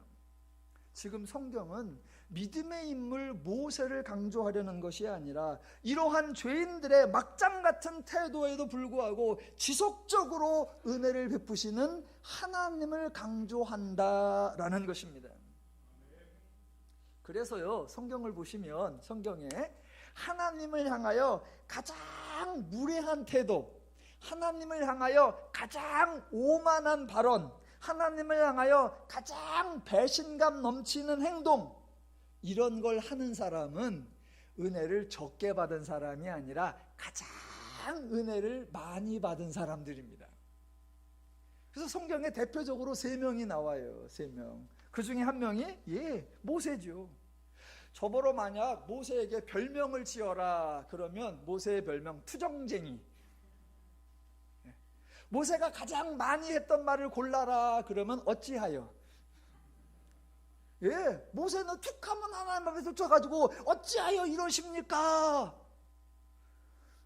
지금 성경은 믿음의 인물 모세를 강조하려는 것이 아니라 이러한 죄인들의 막장 같은 태도에도 불구하고 지속적으로 은혜를 베푸시는 하나님을 강조한다라는 것입니다. 그래서요, 성경을 보시면 성경에 하나님을 향하여 가장 무례한 태도, 하나님을 향하여 가장 오만한 발언, 하나님을 향하여 가장 배신감 넘치는 행동, 이런 걸 하는 사람은 은혜를 적게 받은 사람이 아니라 가장 은혜를 많이 받은 사람들입니다. 그래서 성경에 대표적으로 3명이 나와요. 3명. 그 중에 한 명이 모세죠. 저보러 만약 모세에게 별명을 지어라 그러면 모세의 별명 투정쟁이. 모세가 가장 많이 했던 말을 골라라 그러면 어찌하여. 모세는 툭하면 하나님 앞에서 쫓아가지고 어찌하여 이러십니까?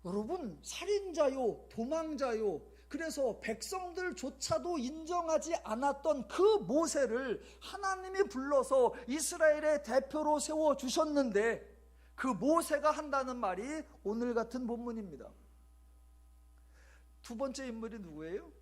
여러분, 살인자요, 도망자요, 그래서 백성들조차도 인정하지 않았던 그 모세를 하나님이 불러서 이스라엘의 대표로 세워주셨는데, 그 모세가 한다는 말이 오늘 같은 본문입니다. 두 번째 인물이 누구예요?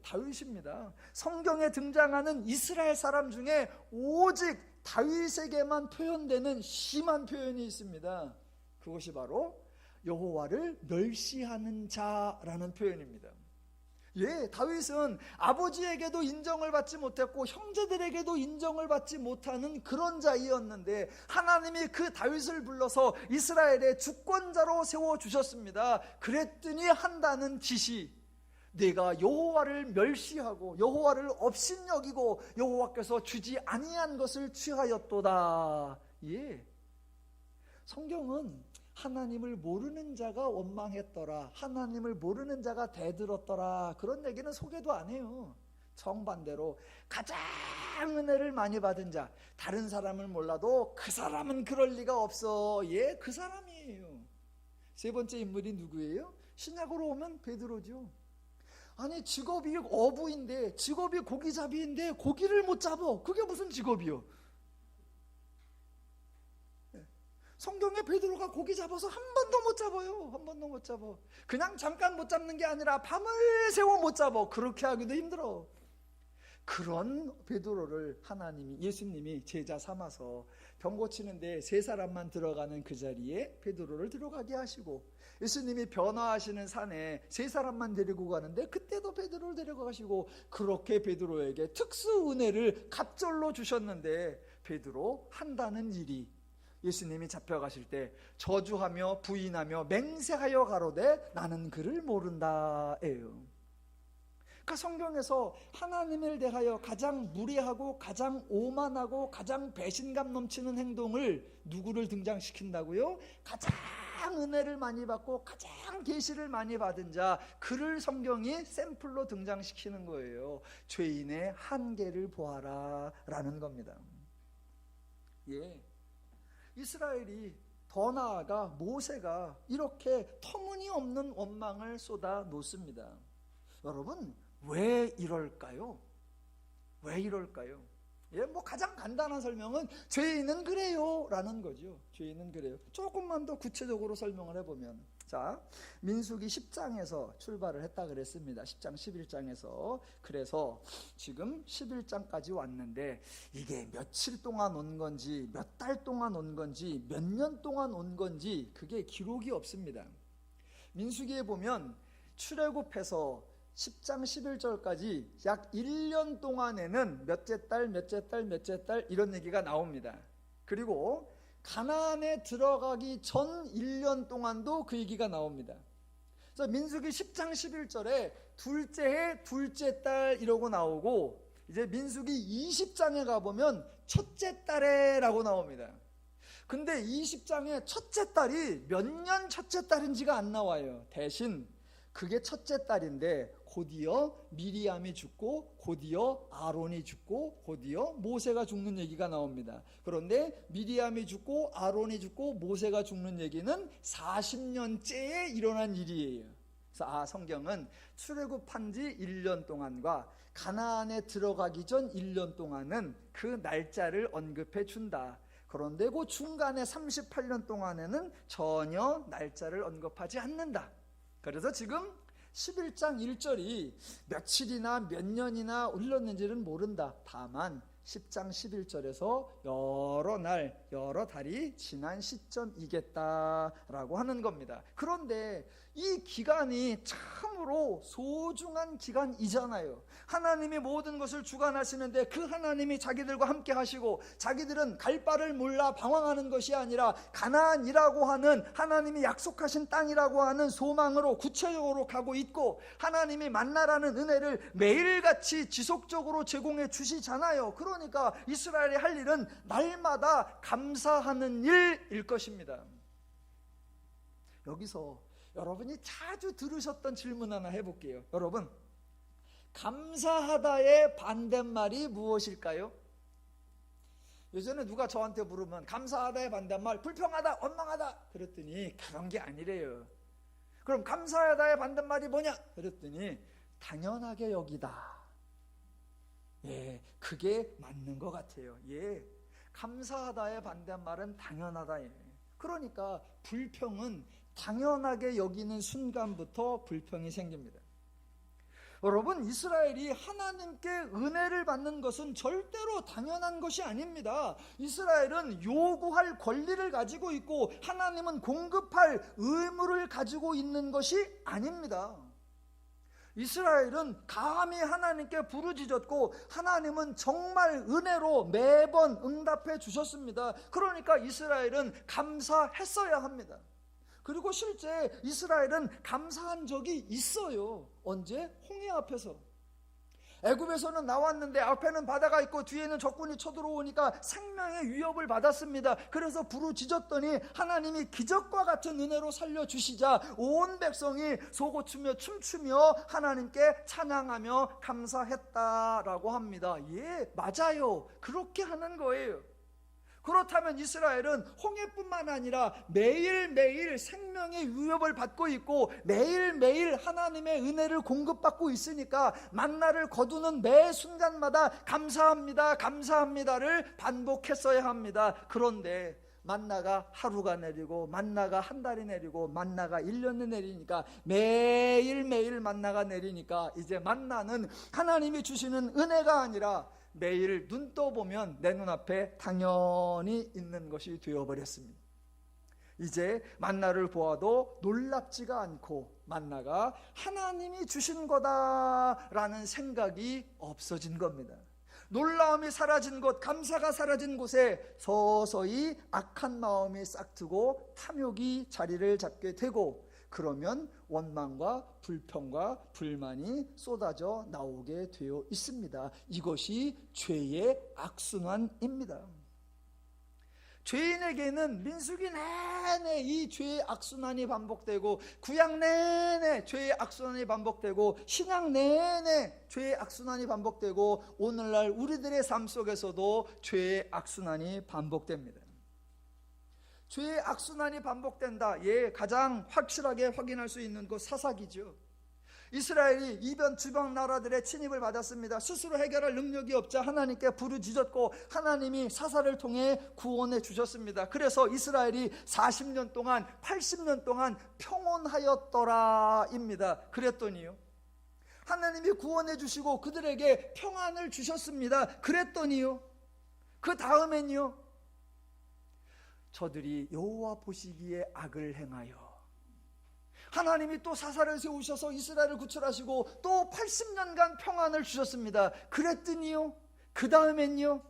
다윗입니다. 성경에 등장하는 이스라엘 사람 중에 오직 다윗에게만 표현되는 심한 표현이 있습니다. 그것이 바로 여호와를 멸시하는 자라는 표현입니다. 다윗은 아버지에게도 인정을 받지 못했고 형제들에게도 인정을 받지 못하는 그런 자이었는데 하나님이 그 다윗을 불러서 이스라엘의 주권자로 세워주셨습니다. 그랬더니 한다는 짓이 내가 여호와를 멸시하고 여호와를 업신여기고 여호와께서 주지 아니한 것을 취하였도다. 성경은 하나님을 모르는 자가 원망했더라, 하나님을 모르는 자가 대들었더라, 그런 얘기는 소개도 안 해요. 정반대로 가장 은혜를 많이 받은 자, 다른 사람을 몰라도 그 사람은 그럴 리가 없어, 그 사람이에요. 세 번째 인물이 누구예요? 신약으로 오면 베드로죠. 아니, 직업이 어부인데, 직업이 고기잡이인데 고기를 못 잡어. 그게 무슨 직업이요? 성경에 베드로가 고기 잡아서 한 번도 못 잡아요. 한 번도 못 잡아. 그냥 잠깐 못 잡는 게 아니라 밤을 새워 못 잡아. 그렇게 하기도 힘들어. 그런 베드로를 예수님이 제자 삼아서 병 고치는데 3사람만 들어가는 그 자리에 베드로를 들어가게 하시고, 예수님이 변화하시는 산에 3사람만 데리고 가는데 그때도 베드로를 데려가시고, 그렇게 베드로에게 특수 은혜를 갑절로 주셨는데 베드로 한다는 일이 예수님이 잡혀가실 때 저주하며 부인하며 맹세하여 가로되 나는 그를 모른다예요. 그러니까 성경에서 하나님을 대하여 가장 무례하고 가장 오만하고 가장 배신감 넘치는 행동을 누구를 등장시킨다고요? 가장 은혜를 많이 받고 가장 계시를 많이 받은 자, 그를 성경이 샘플로 등장시키는 거예요. 죄인의 한계를 보아라 라는 겁니다. 이스라엘이, 더 나아가 모세가 이렇게 터무니없는 원망을 쏟아 놓습니다. 여러분, 왜 이럴까요? 왜 이럴까요? 가장 간단한 설명은 죄인은 그래요 라는 거죠. 죄인은 그래요. 조금만 더 구체적으로 설명을 해보면, 자, 민수기 10장에서 출발을 했다 그랬습니다. 10장 11장에서. 그래서 지금 11장까지 왔는데 이게 며칠 동안 온 건지 몇 달 동안 온 건지 몇 년 동안 온 건지 그게 기록이 없습니다. 민수기에 보면 출애굽해서 10장 11절까지 약 1년 동안에는 몇째 달 몇째 달 몇째 달 이런 얘기가 나옵니다. 그리고 가나안에 들어가기 전 1년 동안도 그 얘기가 나옵니다. 그래서 민수기 10장 11절에 둘째 해 둘째 달 이러고 나오고, 이제 민수기 20장에 가보면 첫째 달에라고 나옵니다. 근데 20장에 첫째 달이 몇 년 첫째 달인지가 안 나와요. 대신 그게 첫째 달인데 곧이어 미리암이 죽고 곧이어 아론이 죽고 곧이어 모세가 죽는 얘기가 나옵니다. 그런데 미리암이 죽고 아론이 죽고 모세가 죽는 얘기는 40년째에 일어난 일이에요. 그래서 성경은 출애굽한 지 1년 동안과 가나안에 들어가기 전 1년 동안은 그 날짜를 언급해 준다. 그런데 그 중간에 38년 동안에는 전혀 날짜를 언급하지 않는다. 그래서 지금 11장 1절이 며칠이나 몇 년이나 흘렀는지는 모른다. 다만 10장 11절에서 여러 날 여러 달이 지난 시점이겠다라고 하는 겁니다. 그런데 이 기간이 참으로 소중한 기간이잖아요. 하나님이 모든 것을 주관하시는데 그 하나님이 자기들과 함께 하시고, 자기들은 갈 바를 몰라 방황하는 것이 아니라 가나안이라고 하는 하나님이 약속하신 땅이라고 하는 소망으로 구체적으로 가고 있고, 하나님이 만나라는 은혜를 매일같이 지속적으로 제공해 주시잖아요. 그러니까 이스라엘이 할 일은 날마다 감사하는 일일 것입니다. 여기서 여러분이 자주 들으셨던 질문 하나 해볼게요. 여러분, 감사하다의 반대말이 무엇일까요? 예전에 누가 저한테 물으면 감사하다의 반대말 불평하다, 원망하다 그랬더니 그런 게 아니래요. 그럼 감사하다의 반대말이 뭐냐? 그랬더니 당연하게 여기다. 예, 그게 맞는 것 같아요. 예, 감사하다의 반대말은 당연하다예요. 그러니까 불평은 당연하게 여기는 순간부터 불평이 생깁니다. 여러분, 이스라엘이 하나님께 은혜를 받는 것은 절대로 당연한 것이 아닙니다. 이스라엘은 요구할 권리를 가지고 있고 하나님은 공급할 의무를 가지고 있는 것이 아닙니다. 이스라엘은 감히 하나님께 부르짖었고 하나님은 정말 은혜로 매번 응답해 주셨습니다. 그러니까 이스라엘은 감사했어야 합니다. 그리고 실제 이스라엘은 감사한 적이 있어요. 언제? 홍해 앞에서. 애굽에서는 나왔는데 앞에는 바다가 있고 뒤에는 적군이 쳐들어오니까 생명의 위협을 받았습니다. 그래서 부르짖었더니 하나님이 기적과 같은 은혜로 살려주시자 온 백성이 솟구치며 춤추며 하나님께 찬양하며 감사했다라고 합니다. 예, 맞아요. 그렇게 하는 거예요. 그렇다면 이스라엘은 홍해뿐만 아니라 매일매일 생명의 위협을 받고 있고 매일매일 하나님의 은혜를 공급받고 있으니까 만나를 거두는 매 순간마다 감사합니다, 감사합니다를 반복했어야 합니다. 그런데 만나가 하루가 내리고 만나가 한 달이 내리고 만나가 1년이 내리니까 매일매일 만나가 내리니까 이제 만나는 하나님이 주시는 은혜가 아니라 매일 눈 떠보면 내 눈앞에 당연히 있는 것이 되어버렸습니다. 이제 만나를 보아도 놀랍지가 않고 만나가 하나님이 주신 거다라는 생각이 없어진 겁니다. 놀라움이 사라진 곳, 감사가 사라진 곳에 서서히 악한 마음이 싹트고 탐욕이 자리를 잡게 되고, 그러면 원망과 불평과 불만이 쏟아져 나오게 되어 있습니다. 이것이 죄의 악순환입니다. 죄인에게는 민수기 내내 이 죄의 악순환이 반복되고, 구약 내내 죄의 악순환이 반복되고, 신약 내내 죄의 악순환이 반복되고, 오늘날 우리들의 삶 속에서도 죄의 악순환이 반복됩니다. 죄의 악순환이 반복된다. 예, 가장 확실하게 확인할 수 있는 것 사사기죠. 이스라엘이 이변 주변 나라들의 침입을 받았습니다. 스스로 해결할 능력이 없자 하나님께 부르짖었고 하나님이 사사를 통해 구원해 주셨습니다. 그래서 이스라엘이 40년 동안 80년 동안 평온하였더라입니다. 그랬더니요, 하나님이 구원해 주시고 그들에게 평안을 주셨습니다. 그랬더니요, 그 다음엔요, 저들이 여호와 보시기에 악을 행하여, 하나님이 또 사사를 세우셔서 이스라엘을 구출하시고 또 80년간 평안을 주셨습니다. 그랬더니요, 그 다음엔요,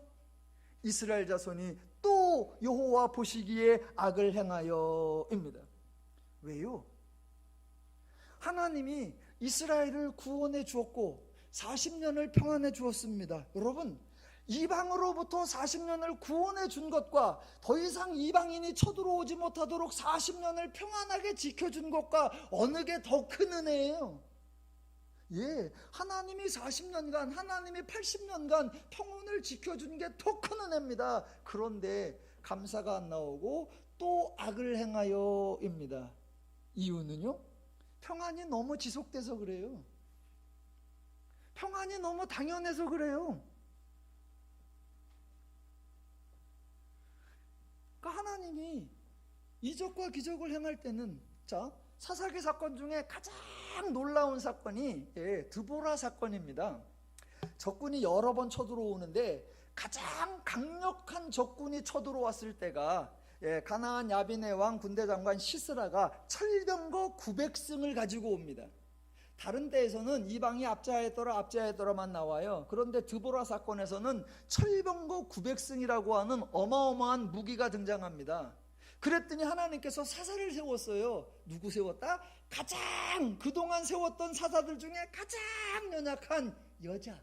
이스라엘 자손이 또 여호와 보시기에 악을 행하여입니다. 왜요? 하나님이 이스라엘을 구원해 주었고 40년을 평안해 주었습니다. 여러분, 이방으로부터 40년을 구원해 준 것과 더 이상 이방인이 쳐들어오지 못하도록 40년을 평안하게 지켜준 것과 어느 게 더 큰 은혜예요? 예, 하나님이 40년간, 하나님이 80년간 평온을 지켜준 게 더 큰 은혜입니다. 그런데 감사가 안 나오고 또 악을 행하여입니다. 이유는요? 평안이 너무 지속돼서 그래요. 평안이 너무 당연해서 그래요. 그러니까 하나님이 이적과 기적을 행할 때는, 자, 사사기 사건 중에 가장 놀라운 사건이 드보라 사건입니다. 적군이 여러 번 쳐들어오는데 가장 강력한 적군이 쳐들어왔을 때가 가나안 야빈의 왕 군대 장관 시스라가 철병거 900승을 가지고 옵니다. 다른 데에서는 이방이 압제하였더라만 나와요. 그런데 드보라 사건에서는 철병거 900승이라고 하는 어마어마한 무기가 등장합니다. 그랬더니 하나님께서 사사를 세웠어요. 누구 세웠다? 가장 그동안 세웠던 사사들 중에 가장 연약한 여자.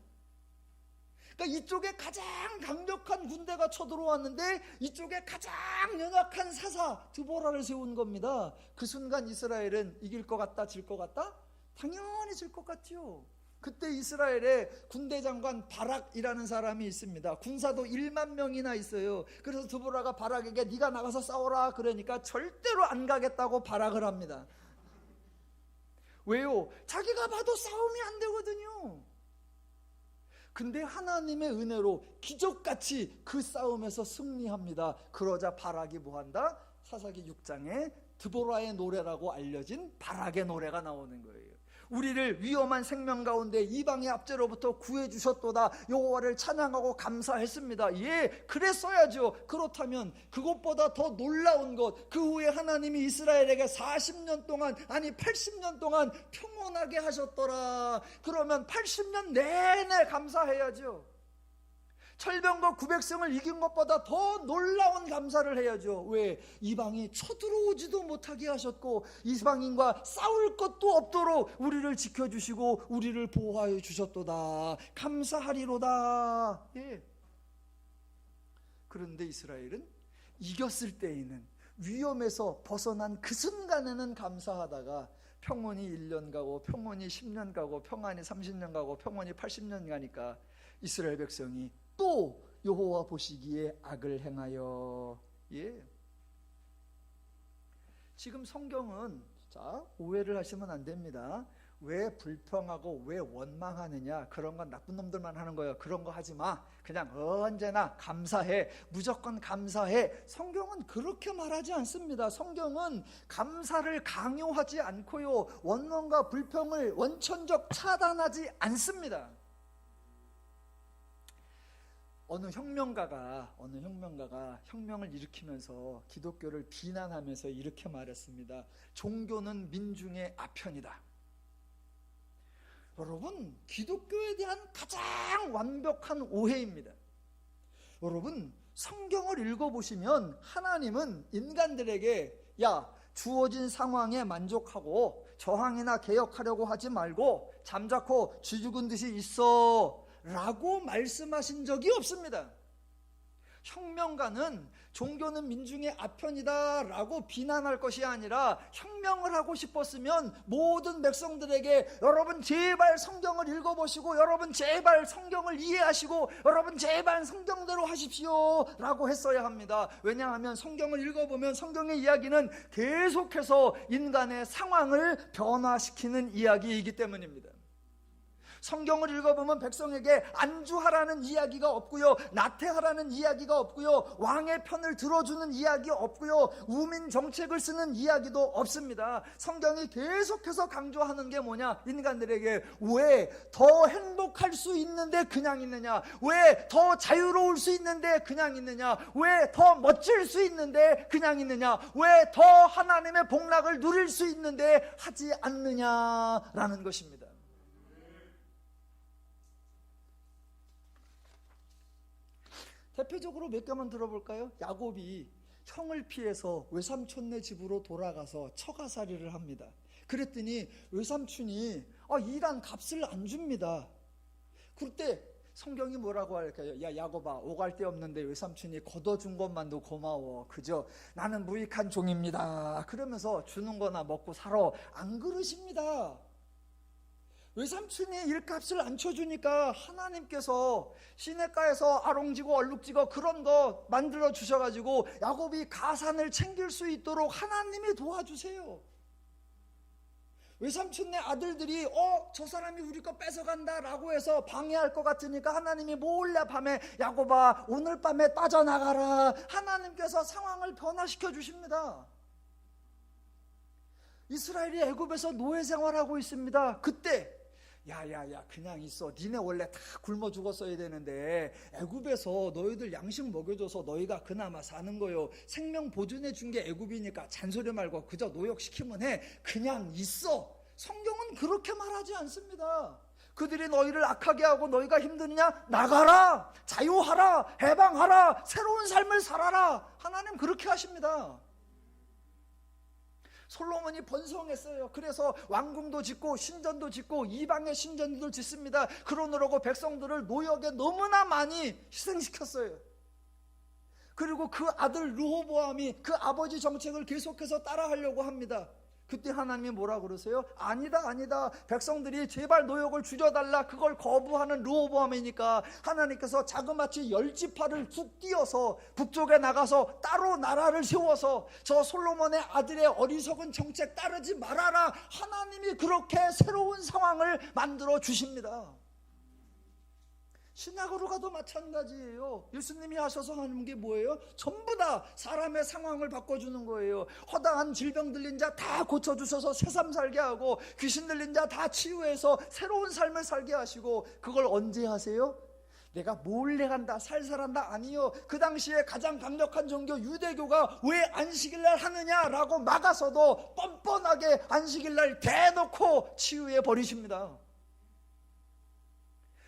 그러니까 이쪽에 가장 강력한 군대가 쳐들어왔는데 이쪽에 가장 연약한 사사 드보라를 세운 겁니다. 그 순간 이스라엘은 이길 것 같다, 질 것 같다? 당연히 질 것 같죠. 그때 이스라엘에 군대 장관 바락이라는 사람이 있습니다. 군사도 1만 명이나 있어요. 그래서 드보라가 바락에게 네가 나가서 싸워라 그러니까 절대로 안 가겠다고 바락을 합니다. 왜요? 자기가 봐도 싸움이 안 되거든요. 근데 하나님의 은혜로 기적같이 그 싸움에서 승리합니다. 그러자 바락이 뭐한다? 사사기 6장에 드보라의 노래라고 알려진 바락의 노래가 나오는 거예요. 우리를 위험한 생명 가운데 이방의 압제로부터 구해주셨도다. 여호와를 찬양하고 감사했습니다. 예, 그랬어야죠. 그렇다면 그것보다 더 놀라운 것, 그 후에 하나님이 이스라엘에게 40년 동안, 아니 80년 동안 평온하게 하셨더라. 그러면 80년 내내 감사해야죠. 철병거 900승을 이긴 것보다 더 놀라운 감사를 해야죠. 왜? 이방이 쳐들어오지도 못하게 하셨고 이방인과 싸울 것도 없도록 우리를 지켜주시고 우리를 보호하여 주셨도다. 감사하리로다. 예. 그런데 이스라엘은 이겼을 때에는, 위험에서 벗어난 그 순간에는 감사하다가 평온이 1년 가고 평온이 10년 가고 평안이 30년 가고 평온이 80년 가니까 이스라엘 백성이 또 여호와 보시기에 악을 행하여. 예. 지금 성경은, 자, 오해를 하시면 안 됩니다. 왜 불평하고 왜 원망하느냐, 그런 건 나쁜 놈들만 하는 거예요. 그런 거 하지 마. 그냥 언제나 감사해. 무조건 감사해. 성경은 그렇게 말하지 않습니다. 성경은 감사를 강요하지 않고요, 원망과 불평을 원천적 차단하지 않습니다. 어느 혁명가가 혁명을 일으키면서 기독교를 비난하면서 이렇게 말했습니다. 종교는 민중의 아편이다. 여러분, 기독교에 대한 가장 완벽한 오해입니다. 여러분, 성경을 읽어보시면 하나님은 인간들에게 주어진 상황에 만족하고 저항이나 개혁하려고 하지 말고 잠자코 쥐죽은 듯이 있어 라고 말씀하신 적이 없습니다. 혁명가는 종교는 민중의 아편이다 라고 비난할 것이 아니라, 혁명을 하고 싶었으면 모든 백성들에게 여러분 제발 성경을 읽어보시고 여러분 제발 성경을 이해하시고 여러분 제발 성경대로 하십시오 라고 했어야 합니다. 왜냐하면 성경을 읽어보면 성경의 이야기는 계속해서 인간의 상황을 변화시키는 이야기이기 때문입니다. 성경을 읽어보면 백성에게 안주하라는 이야기가 없고요, 나태하라는 이야기가 없고요, 왕의 편을 들어주는 이야기 없고요, 우민 정책을 쓰는 이야기도 없습니다. 성경이 계속해서 강조하는 게 뭐냐? 인간들에게 왜 더 행복할 수 있는데 그냥 있느냐? 왜 더 자유로울 수 있는데 그냥 있느냐? 왜 더 멋질 수 있는데 그냥 있느냐? 왜 더 하나님의 복락을 누릴 수 있는데 하지 않느냐라는 것입니다. 대표적으로 몇 개만 들어볼까요? 야곱이 형을 피해서 외삼촌네 집으로 돌아가서 처가살이를 합니다. 그랬더니 외삼촌이 일한 값을 안 줍니다. 그때 성경이 뭐라고 할까요? 야 야곱아, 오갈 데 없는데 외삼촌이 걷어준 것만도 고마워. 그저 나는 무익한 종입니다. 그러면서 주는 거나 먹고 살아. 안 그러십니다. 외삼촌이 일값을 안 쳐주니까 하나님께서 시냇가에서 아롱지고 얼룩지고 그런 거 만들어 주셔가지고 야곱이 가산을 챙길 수 있도록 하나님이 도와주세요. 외삼촌네 아들들이 저 사람이 우리 거 뺏어간다 라고 해서 방해할 것 같으니까 하나님이 몰래 밤에 야곱아 오늘 밤에 빠져나가라. 하나님께서 상황을 변화시켜 주십니다. 이스라엘이 애굽에서 노예 생활하고 있습니다. 그때 야야야 그냥 있어. 니네 원래 다 굶어 죽었어야 되는데 애굽에서 너희들 양식 먹여줘서 너희가 그나마 사는 거요. 생명 보존해 준 게 애굽이니까 잔소리 말고 그저 노역시키면 해. 그냥 있어. 성경은 그렇게 말하지 않습니다. 그들이 너희를 악하게 하고 너희가 힘드냐? 나가라. 자유하라. 해방하라. 새로운 삶을 살아라. 하나님 그렇게 하십니다. 솔로몬이 번성했어요. 그래서 왕궁도 짓고 신전도 짓고 이방의 신전도 짓습니다. 그러느라고 백성들을 노역에 너무나 많이 희생시켰어요. 그리고 그 아들 르호보암이 그 아버지 정책을 계속해서 따라하려고 합니다. 그때 하나님이 뭐라 그러세요? 아니다 백성들이 제발 노역을 줄여달라. 그걸 거부하는 르호보암이니까 하나님께서 자그마치 10지파를 툭 띄어서 북쪽에 나가서 따로 나라를 세워서 저 솔로몬의 아들의 어리석은 정책 따르지 말아라. 하나님이 그렇게 새로운 상황을 만들어 주십니다. 신약으로 가도 마찬가지예요. 예수님이 하셔서 하는 게 뭐예요? 전부 다 사람의 상황을 바꿔주는 거예요. 허다한 질병 들린 자 다 고쳐주셔서 새삼 살게 하고 귀신 들린 자 다 치유해서 새로운 삶을 살게 하시고 그걸 언제 하세요? 내가 몰래 한다 살살한다 아니요. 그 당시에 가장 강력한 종교 유대교가 왜 안식일날 하느냐라고 막아서도 뻔뻔하게 안식일날 대놓고 치유해 버리십니다.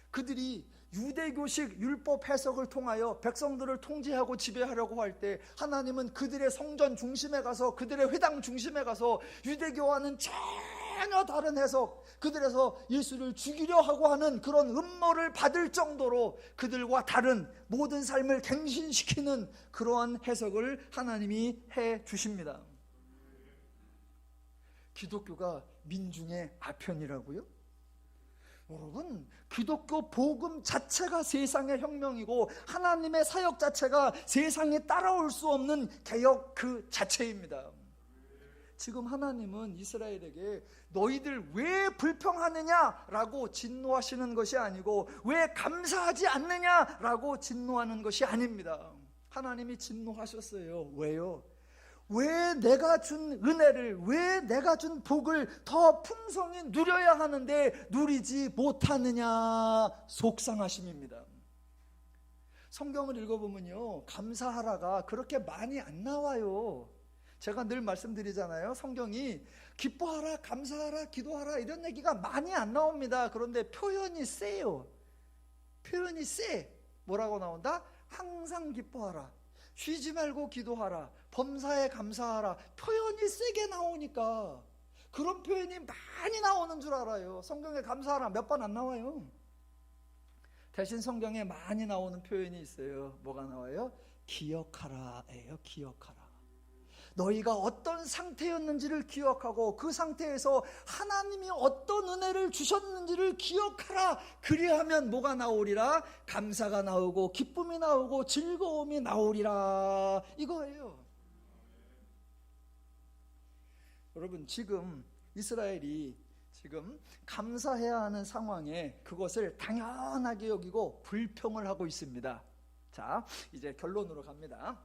그들이 유대교식 율법 해석을 통하여 백성들을 통제하고 지배하려고 할 때 하나님은 그들의 성전 중심에 가서 그들의 회당 중심에 가서 유대교와는 전혀 다른 해석, 그들에서 예수를 죽이려 하고 하는 그런 음모를 받을 정도로 그들과 다른 모든 삶을 갱신시키는 그러한 해석을 하나님이 해 주십니다. 기독교가 민중의 아편이라고요? 여러분, 기독교 복음 자체가 세상의 혁명이고 하나님의 사역 자체가 세상에 따라올 수 없는 개혁 그 자체입니다. 지금 하나님은 이스라엘에게 너희들 왜 불평하느냐라고 진노하시는 것이 아니고 왜 감사하지 않느냐라고 진노하는 것이 아닙니다. 하나님이 진노하셨어요. 왜요? 왜 내가 준 은혜를, 왜 내가 준 복을 더 풍성히 누려야 하는데 누리지 못하느냐, 속상하심입니다. 성경을 읽어보면요, 감사하라가 그렇게 많이 안 나와요. 제가 늘 말씀드리잖아요. 성경이 기뻐하라, 감사하라, 기도하라 이런 얘기가 많이 안 나옵니다. 그런데 표현이 세요. 표현이 세. 뭐라고 나온다? 항상 기뻐하라, 쉬지 말고 기도하라, 범사에 감사하라. 표현이 세게 나오니까 그런 표현이 많이 나오는 줄 알아요. 성경에 감사하라 몇 번 안 나와요. 대신 성경에 많이 나오는 표현이 있어요. 뭐가 나와요? 기억하라예요. 기억하라. 너희가 어떤 상태였는지를 기억하고 그 상태에서 하나님이 어떤 은혜를 주셨는지를 기억하라. 그리하면 뭐가 나오리라? 감사가 나오고 기쁨이 나오고 즐거움이 나오리라. 이거예요. 여러분, 지금 이스라엘이 지금 감사해야 하는 상황에 그것을 당연하게 여기고 불평을 하고 있습니다. 자, 이제 결론으로 갑니다.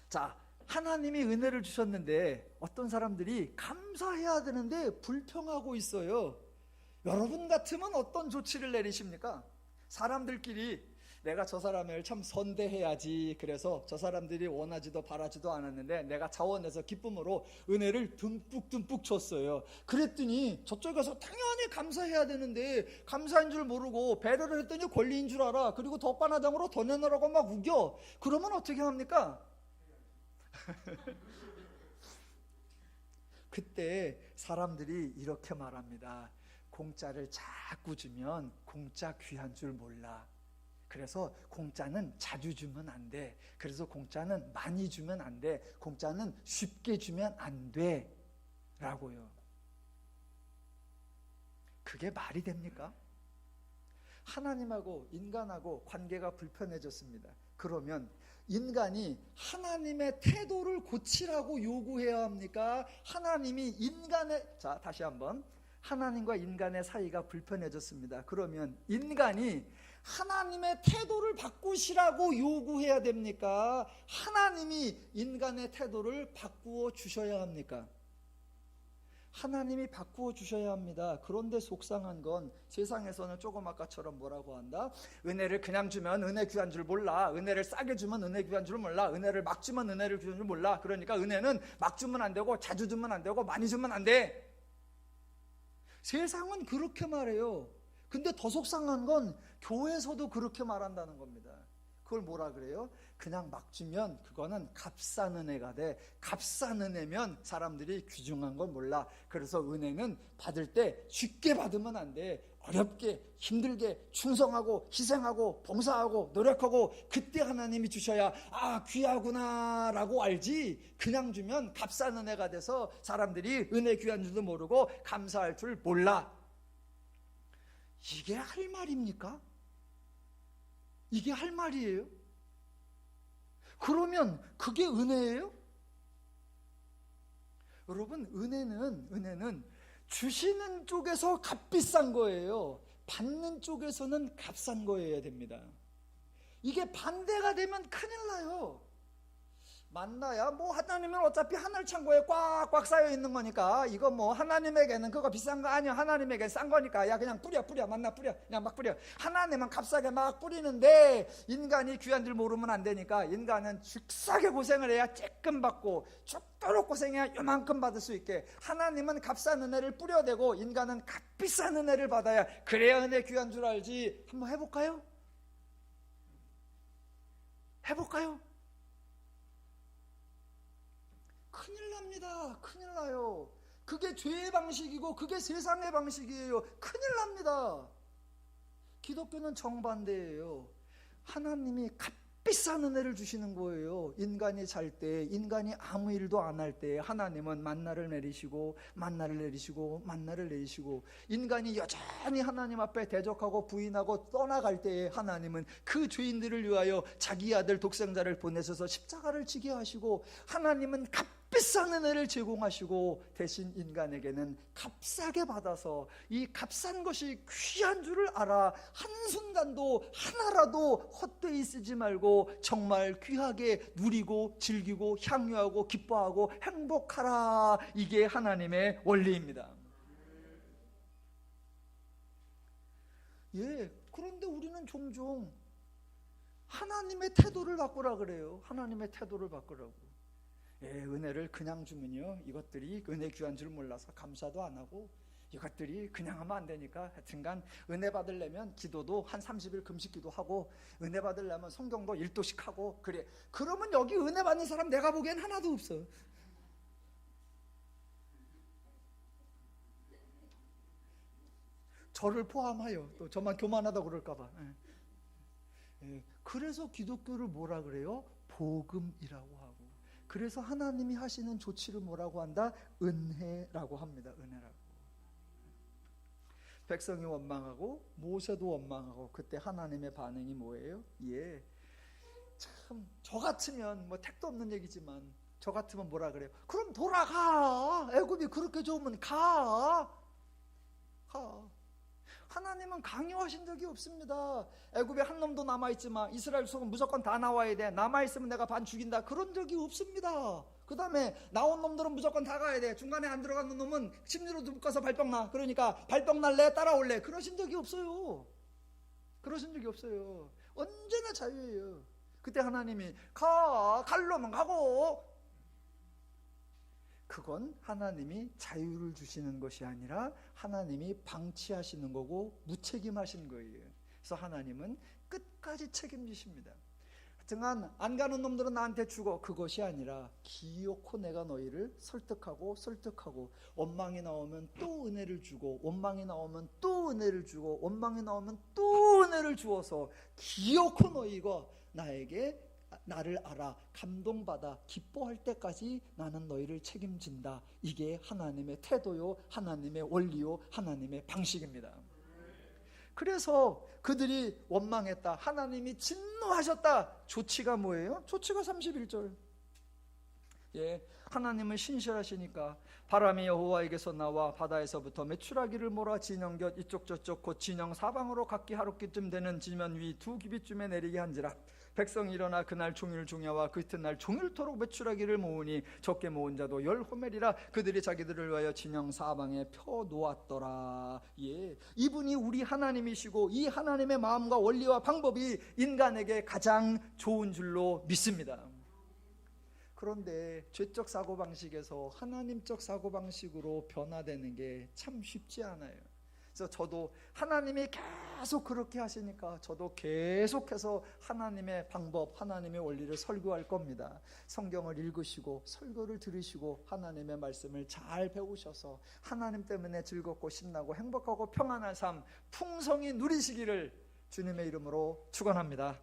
자, 하나님이 은혜를 주셨는데 어떤 사람들이 감사해야 되는데 불평하고 있어요. 여러분 같으면 어떤 조치를 내리십니까? 사람들끼리 내가 저 사람을 참 선대해야지, 그래서 저 사람들이 원하지도 바라지도 않았는데 내가 자원해서 기쁨으로 은혜를 듬뿍듬뿍 줬어요. 그랬더니 저쪽에서 당연히 감사해야 되는데 감사인 줄 모르고 배려를 했더니 권리인 줄 알아. 그리고 덧바나장으로 더 내놓으라고 막 우겨. 그러면 어떻게 합니까? 그때 사람들이 이렇게 말합니다. 공짜를 자꾸 주면 공짜 귀한 줄 몰라. 그래서 공짜는 자주 주면 안 돼. 그래서 공짜는 많이 주면 안 돼. 공짜는 쉽게 주면 안 돼. 라고요. 그게 말이 됩니까? 하나님하고 인간하고 관계가 불편해졌습니다. 그러면 인간이 하나님의 태도를 고치라고 요구해야 합니까? 하나님이 인간의, 자, 다시 한번. 하나님과 인간의 사이가 불편해졌습니다. 그러면 인간이 하나님의 태도를 바꾸시라고 요구해야 됩니까? 하나님이 인간의 태도를 바꾸어 주셔야 합니까? 하나님이 바꾸어 주셔야 합니다. 그런데 속상한 건 세상에서는 조금 아까처럼 뭐라고 한다? 은혜를 그냥 주면 은혜 귀한 줄 몰라. 은혜를 싸게 주면 은혜 귀한 줄 몰라. 은혜를 막 주면 은혜를 귀한 줄 몰라. 그러니까 은혜는 막 주면 안 되고 자주 주면 안 되고 많이 주면 안 돼. 세상은 그렇게 말해요. 근데 더 속상한 건 교회에서도 그렇게 말한다는 겁니다. 그걸 뭐라 그래요? 그냥 막 주면 그거는 값싼 은혜가 돼. 값싼 은혜면 사람들이 귀중한 건 몰라. 그래서 은혜는 받을 때 쉽게 받으면 안 돼. 어렵게, 힘들게, 충성하고, 희생하고, 봉사하고, 노력하고, 그때 하나님이 주셔야 아, 귀하구나 라고 알지. 그냥 주면 값싼 은혜가 돼서 사람들이 은혜 귀한 줄도 모르고 감사할 줄 몰라. 이게 할 말입니까? 이게 할 말이에요? 그러면 그게 은혜예요? 여러분, 은혜는 주시는 쪽에서 값비싼 거예요. 받는 쪽에서는 값싼 거여야 됩니다. 이게 반대가 되면 큰일 나요. 만나야 뭐 하나님은 어차피 하늘 창고에 꽉꽉 쌓여 있는 거니까 이거 뭐 하나님에게는 그거 비싼 거 아니야. 하나님에게 싼 거니까 야 그냥 뿌려 만나 뿌려 그냥 막 뿌려. 하나님은 값싸게 막 뿌리는데 인간이 귀한 줄 모르면 안 되니까 인간은 죽싸게 고생을 해야 쬐끔 받고 죽도록 고생해야 요만큼 받을 수 있게. 하나님은 값싼 은혜를 뿌려대고 인간은 값비싼 은혜를 받아야 그래야 은혜 귀한 줄 알지. 한번 해볼까요? 큰일 납니다. 큰일 나요. 그게 죄의 방식이고 그게 세상의 방식이에요. 큰일 납니다. 기독교는 정반대예요. 하나님이 값비싼 은혜를 주시는 거예요. 인간이 잘 때, 인간이 아무 일도 안 할 때 하나님은 만나를 내리시고 인간이 여전히 하나님 앞에 대적하고 부인하고 떠나갈 때에 하나님은 그 죄인들을 위하여 자기 아들 독생자를 보내셔서 십자가를 지게 하시고 하나님은 값비싼 은혜를 제공하시고 대신 인간에게는 값싸게 받아서 이 값싼 것이 귀한 줄을 알아 한순간도 하나라도 헛되이 쓰지 말고 정말 귀하게 누리고 즐기고 향유하고 기뻐하고 행복하라. 이게 하나님의 원리입니다. 예, 그런데 우리는 종종 하나님의 태도를 바꾸라 그래요. 하나님의 태도를 바꾸라고. 예, 은혜를 그냥 주면요 이것들이 은혜 귀한 줄 몰라서 감사도 안 하고 이것들이 그냥 하면 안 되니까 하여튼간 은혜 받으려면 기도도 한 30일 금식기도 하고 은혜 받으려면 성경도 1도씩 하고 그래. 그러면 여기 은혜 받는 사람 내가 보기엔 하나도 없어. 저를 포함하여 또 저만 교만하다고 그럴까 봐. 예. 그래서 기독교를 뭐라 그래요? 복음이라고 하고. 그래서 하나님이 하시는 조치를 뭐라고 한다? 은혜라고 합니다. 은혜라고. 백성이 원망하고 모세도 원망하고 그때 하나님의 반응이 뭐예요? 예. 참 저 같으면 뭐 택도 없는 얘기지만 저 같으면 뭐라 그래요? 그럼 돌아가. 애굽이 그렇게 좋으면 가. 하나님은 강요하신 적이 없습니다. 애굽에 한 놈도 남아있지만 이스라엘 속은 무조건 다 나와야 돼. 남아있으면 내가 반 죽인다. 그런 적이 없습니다. 그 다음에 나온 놈들은 무조건 다 가야 돼. 중간에 안 들어가는 놈은 심리로 묶어서 발병 나. 그러니까 발병 날래 따라올래. 그러신 적이 없어요. 언제나 자유예요. 그때 하나님이 갈 놈은 가고. 그건 하나님이 자유를 주시는 것이 아니라 하나님이 방치하시는 거고 무책임하신 거예요. 그래서 하나님은 끝까지 책임지십니다. 하여간 안 가는 놈들은 나한테 죽어. 그것이 아니라 기어코 내가 너희를 설득하고 원망이 나오면 또 은혜를 주고, 원망이 나오면 또 은혜를 주고, 원망이 나오면 또 은혜를 주어서 기어코 너희가 나를 알아, 감동받아, 기뻐할 때까지 나는 너희를 책임진다. 이게 하나님의 태도요, 하나님의 원리요, 하나님의 방식입니다. 그래서 그들이 원망했다, 하나님이 진노하셨다. 조치가 뭐예요? 조치가 31절. 하나님은 신실하시니까 바람이 여호와에게서 나와 바다에서부터 메추라기를 몰아 진영 곁 이쪽 저쪽 곧 진영 사방으로 각기 하루끼쯤 되는 지면 위 두 규빗쯤에 내리게 한지라. 백성이 일어나 그날 종일 중야와 그 이튿날 종일토록 메추라기를 모으니 적게 모은 자도 10호멜이라. 그들이 자기들을 위하여 진영 사방에 펴 놓았더라. 이분이 우리 하나님이시고 이 하나님의 마음과 원리와 방법이 인간에게 가장 좋은 줄로 믿습니다. 그런데 죄적 사고방식에서 하나님적 사고방식으로 변화되는 게 참 쉽지 않아요. 그래서 저도 하나님이 계속 그렇게 하시니까 저도 계속해서 하나님의 방법, 하나님의 원리를 설교할 겁니다. 성경을 읽으시고 설교를 들으시고 하나님의 말씀을 잘 배우셔서 하나님 때문에 즐겁고 신나고 행복하고 평안한 삶 풍성히 누리시기를 주님의 이름으로 축원합니다.